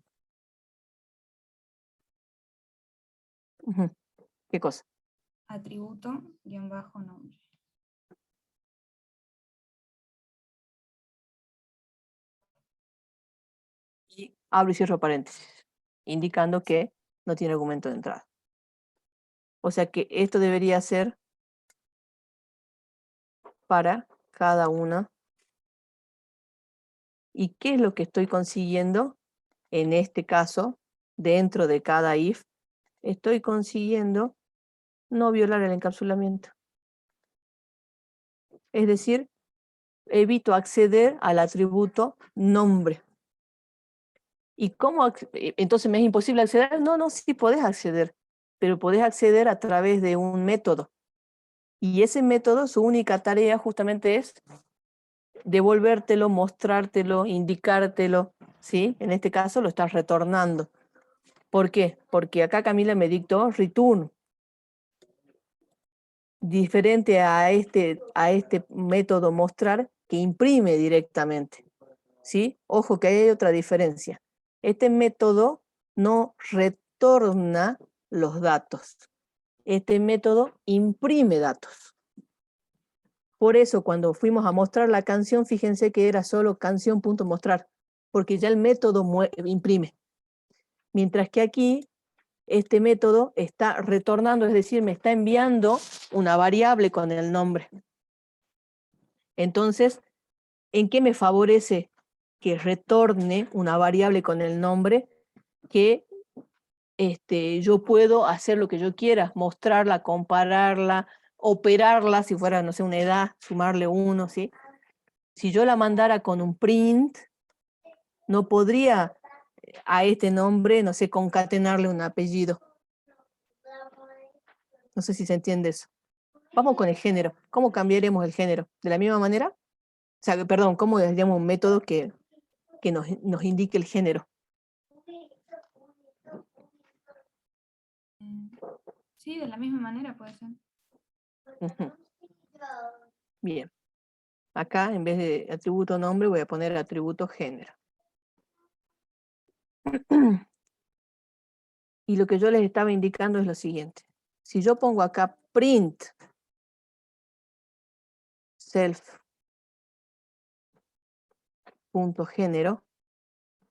¿Qué cosa? Atributo guión bajo nombre. Y abro y cierro paréntesis, indicando que no tiene argumento de entrada. O sea que esto debería ser para cada una. ¿Y qué es lo que estoy consiguiendo? En este caso, dentro de cada if, estoy consiguiendo no violar el encapsulamiento. Es decir, evito acceder al atributo nombre. ¿Y cómo? Entonces, ¿me es imposible acceder? No, sí podés acceder, pero podés acceder a través de un método. Y ese método, su única tarea justamente es devolvértelo, mostrártelo, indicártelo, ¿sí? En este caso lo está retornando. ¿Por qué? Porque acá Camila me dictó return, diferente a este método mostrar que imprime directamente, ¿sí? Ojo que hay otra diferencia. Este método no retorna los datos. Este método imprime datos. Por eso cuando fuimos a mostrar la canción, fíjense que era solo canción.mostrar, porque ya el método imprime. Mientras que aquí este método está retornando, es decir, me está enviando una variable con el nombre. Entonces, ¿en qué me favorece que retorne una variable con el nombre? Que yo puedo hacer lo que yo quiera, mostrarla, compararla, operarla, si fuera, no sé, una edad, sumarle 1, ¿sí? Si yo la mandara con un print, no podría a este nombre, no sé, concatenarle un apellido. No sé si se entiende eso. Vamos con el género. ¿Cómo cambiaremos el género? ¿De la misma manera? O sea, perdón, ¿cómo daríamos un método que nos indique el género? Sí, de la misma manera puede ser. Uh-huh. Bien. Acá, en vez de atributo nombre, voy a poner atributo género. Y lo que yo les estaba indicando es lo siguiente. Si yo pongo acá print self.género,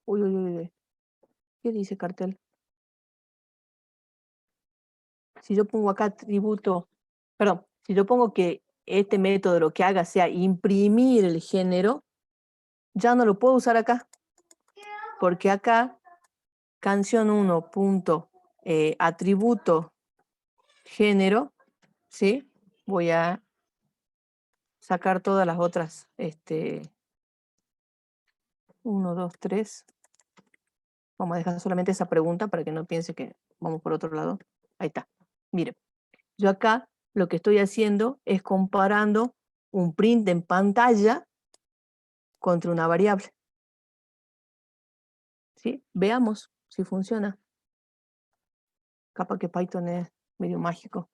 uy, ¿qué dice cartel? Si yo pongo acá atributo, perdón, si yo pongo que este método lo que haga sea imprimir el género, ya no lo puedo usar acá. Porque acá, canción 1 atributo género, ¿sí? Voy a sacar todas las otras, 1, 2, 3. Vamos a dejar solamente esa pregunta para que no piense que vamos por otro lado. Ahí está. Miren, yo acá lo que estoy haciendo es comparando un print en pantalla contra una variable. ¿Sí? Veamos si funciona. Capaz que Python es medio mágico.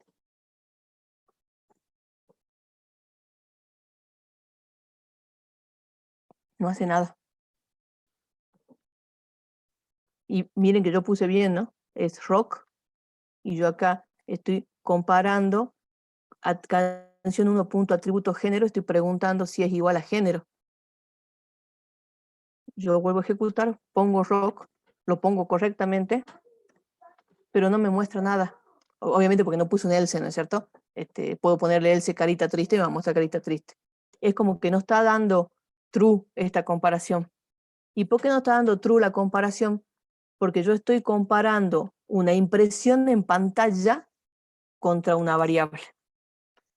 No hace nada. Y miren que yo puse bien, ¿no? Es rock. Y yo acá estoy comparando a canción 1 atributo género, estoy preguntando si es igual a género. Yo vuelvo a ejecutar, pongo rock, lo pongo correctamente, pero no me muestra nada. Obviamente porque no puse un else, ¿no es cierto? Puedo ponerle else carita triste y me va a mostrar carita triste. Es como que no está dando true esta comparación. ¿Y por qué no está dando true la comparación? Porque yo estoy comparando una impresión en pantalla contra una variable.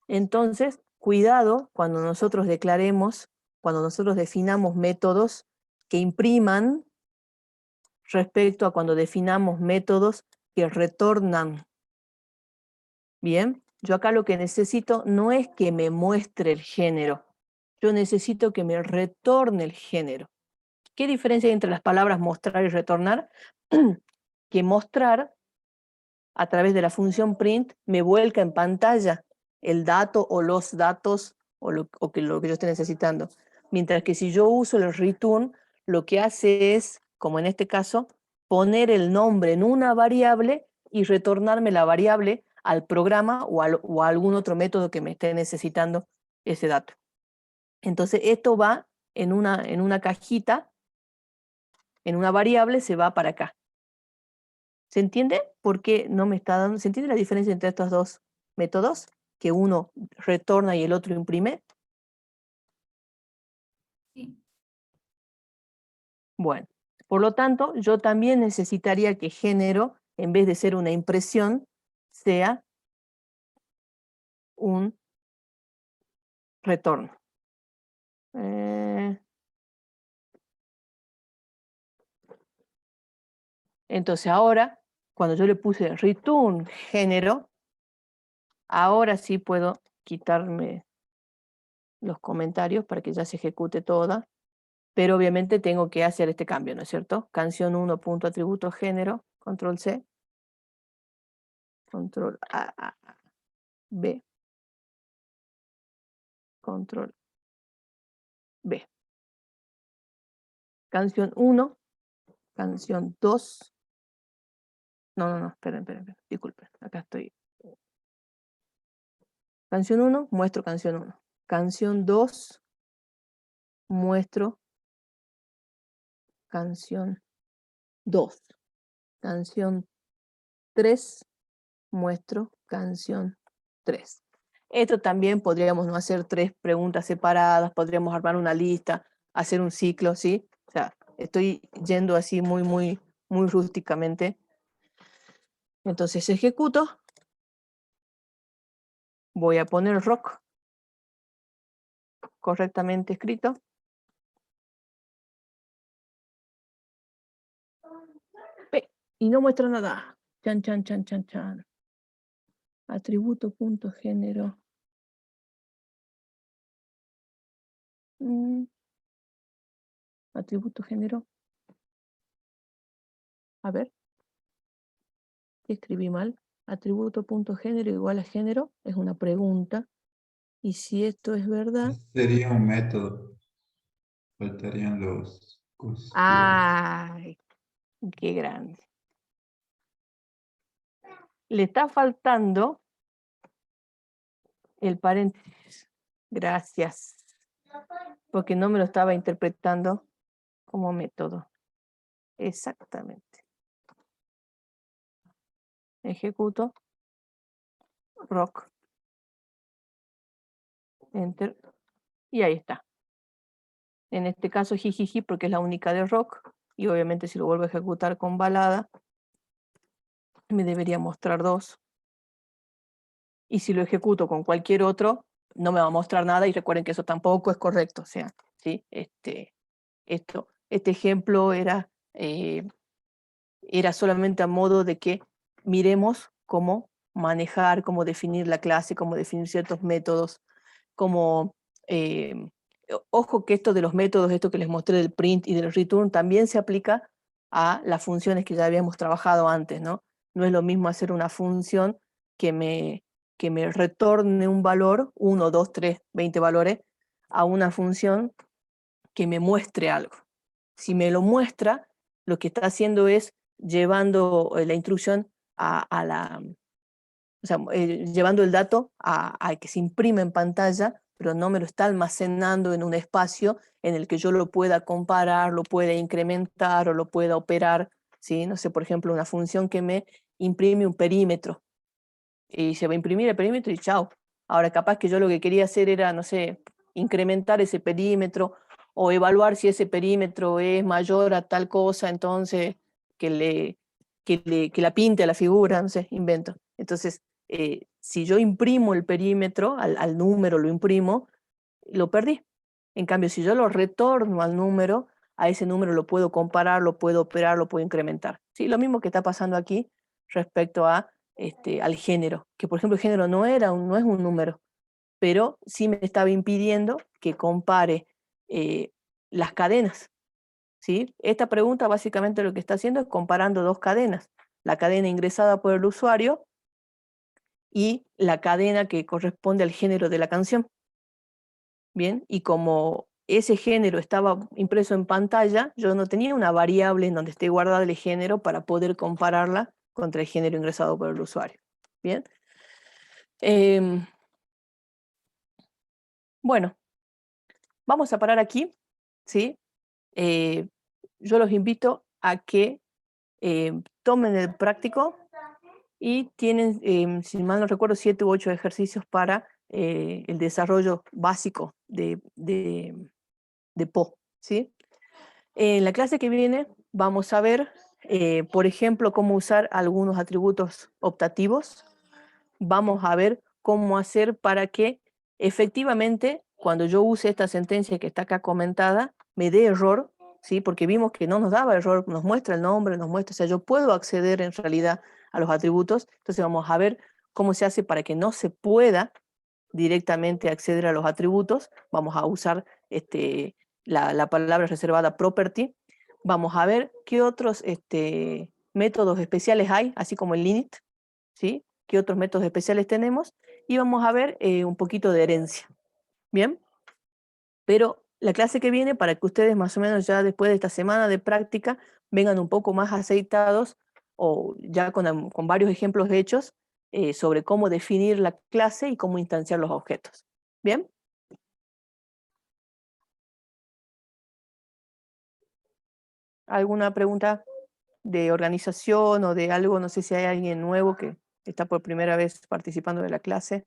Entonces, cuidado cuando nosotros declaremos, cuando nosotros definamos métodos que impriman respecto a cuando definamos métodos que retornan. Bien, yo acá lo que necesito no es que me muestre el género, yo necesito que me retorne el género. ¿Qué diferencia hay entre las palabras mostrar y retornar? Que mostrar, a través de la función print, me vuelca en pantalla el dato o los datos o lo que yo esté necesitando. Mientras que si yo uso el return, lo que hace es, como en este caso, poner el nombre en una variable y retornarme la variable al programa o a algún otro método que me esté necesitando ese dato. Entonces esto va en una cajita, en una variable, se va para acá. ¿Se entiende por qué no me está dando? ¿Se entiende la diferencia entre estos dos métodos? Que uno retorna y el otro imprime. Sí. Bueno, por lo tanto, yo también necesitaría que género, en vez de ser una impresión, sea un retorno. Entonces ahora, cuando yo le puse return género, ahora sí puedo quitarme los comentarios para que ya se ejecute toda. pero obviamente tengo que hacer este cambio, ¿no es cierto? Canción 1, punto atributo género, control C, control A, B, control B. Canción 1, canción 2. No, esperen, disculpen, acá estoy. Canción 1, muestro canción 1. Canción 2, muestro canción 2. Canción 3, muestro canción 3. Esto también podríamos no hacer 3 preguntas separadas, podríamos armar una lista, hacer un ciclo, ¿sí? O sea, estoy yendo así muy rústicamente. Entonces ejecuto. Voy a poner rock correctamente escrito. Y no muestra nada. Chan. Atributo punto género. Atributo género. A ver. Escribí mal. Atributo punto género igual a género. Es una pregunta. Y si esto es verdad. Sería un método. Faltarían los... ¡Ay! ¡Qué grande! Le está faltando el paréntesis. Gracias. Porque no me lo estaba interpretando como método. Exactamente. Ejecuto. Rock. Enter. Y ahí está. En este caso jijiji porque es la única de rock. Y obviamente si lo vuelvo a ejecutar con balada, me debería mostrar 2. Y si lo ejecuto con cualquier otro, no me va a mostrar nada. Y recuerden que eso tampoco es correcto. O sea, ¿sí? Este ejemplo era solamente a modo de que miremos cómo manejar, cómo definir la clase, cómo definir ciertos métodos, cómo... ojo que esto de los métodos, esto que les mostré del print y del return, también se aplica a las funciones que ya habíamos trabajado antes, ¿no? No es lo mismo hacer una función que me retorne un valor, 1, 2, 3, 20 valores, a una función que me muestre algo. Si me lo muestra, lo que está haciendo es llevando la instrucción a la... O sea, llevando el dato a que se imprime en pantalla, pero no me lo está almacenando en un espacio en el que yo lo pueda comparar, lo pueda incrementar o lo pueda operar, ¿sí? No sé, por ejemplo, una función que me imprime un perímetro. Y se va a imprimir el perímetro y chao. Ahora, capaz que yo lo que quería hacer era, no sé, incrementar ese perímetro o evaluar si ese perímetro es mayor a tal cosa, entonces que la pinte a la figura, no sé, invento. Entonces, si yo imprimo el perímetro, al número lo imprimo, lo perdí. En cambio, si yo lo retorno al número, a ese número lo puedo comparar, lo puedo operar, lo puedo incrementar. ¿Sí? Lo mismo que está pasando aquí respecto a, al género, que por ejemplo el género no es un número, pero sí me estaba impidiendo que compare las cadenas. ¿Sí? Esta pregunta básicamente lo que está haciendo es comparando 2 cadenas, la cadena ingresada por el usuario y la cadena que corresponde al género de la canción. Bien, y como ese género estaba impreso en pantalla, yo no tenía una variable en donde esté guardada el género para poder compararla contra el género ingresado por el usuario. Bien. Bueno, vamos a parar aquí, ¿sí? Yo los invito a que tomen el práctico y tienen, si mal no recuerdo, 7 u 8 ejercicios para el desarrollo básico de PO, ¿sí? En la clase que viene vamos a ver, por ejemplo, cómo usar algunos atributos optativos. Vamos a ver cómo hacer para que efectivamente, cuando yo use esta sentencia que está acá comentada, me dé error, ¿sí? Porque vimos que no nos daba error, nos muestra el nombre, nos muestra, o sea, yo puedo acceder en realidad a los atributos. Entonces vamos a ver cómo se hace para que no se pueda directamente acceder a los atributos. Vamos a usar la palabra reservada property, vamos a ver qué otros métodos especiales hay, así como el init, ¿sí? ¿Qué otros métodos especiales tenemos? Y vamos a ver un poquito de herencia. ¿Bien? Pero la clase que viene, para que ustedes más o menos ya después de esta semana de práctica vengan un poco más aceitados o ya con varios ejemplos hechos sobre cómo definir la clase y cómo instanciar los objetos. ¿Bien? ¿Alguna pregunta de organización o de algo? No sé si hay alguien nuevo que está por primera vez participando de la clase.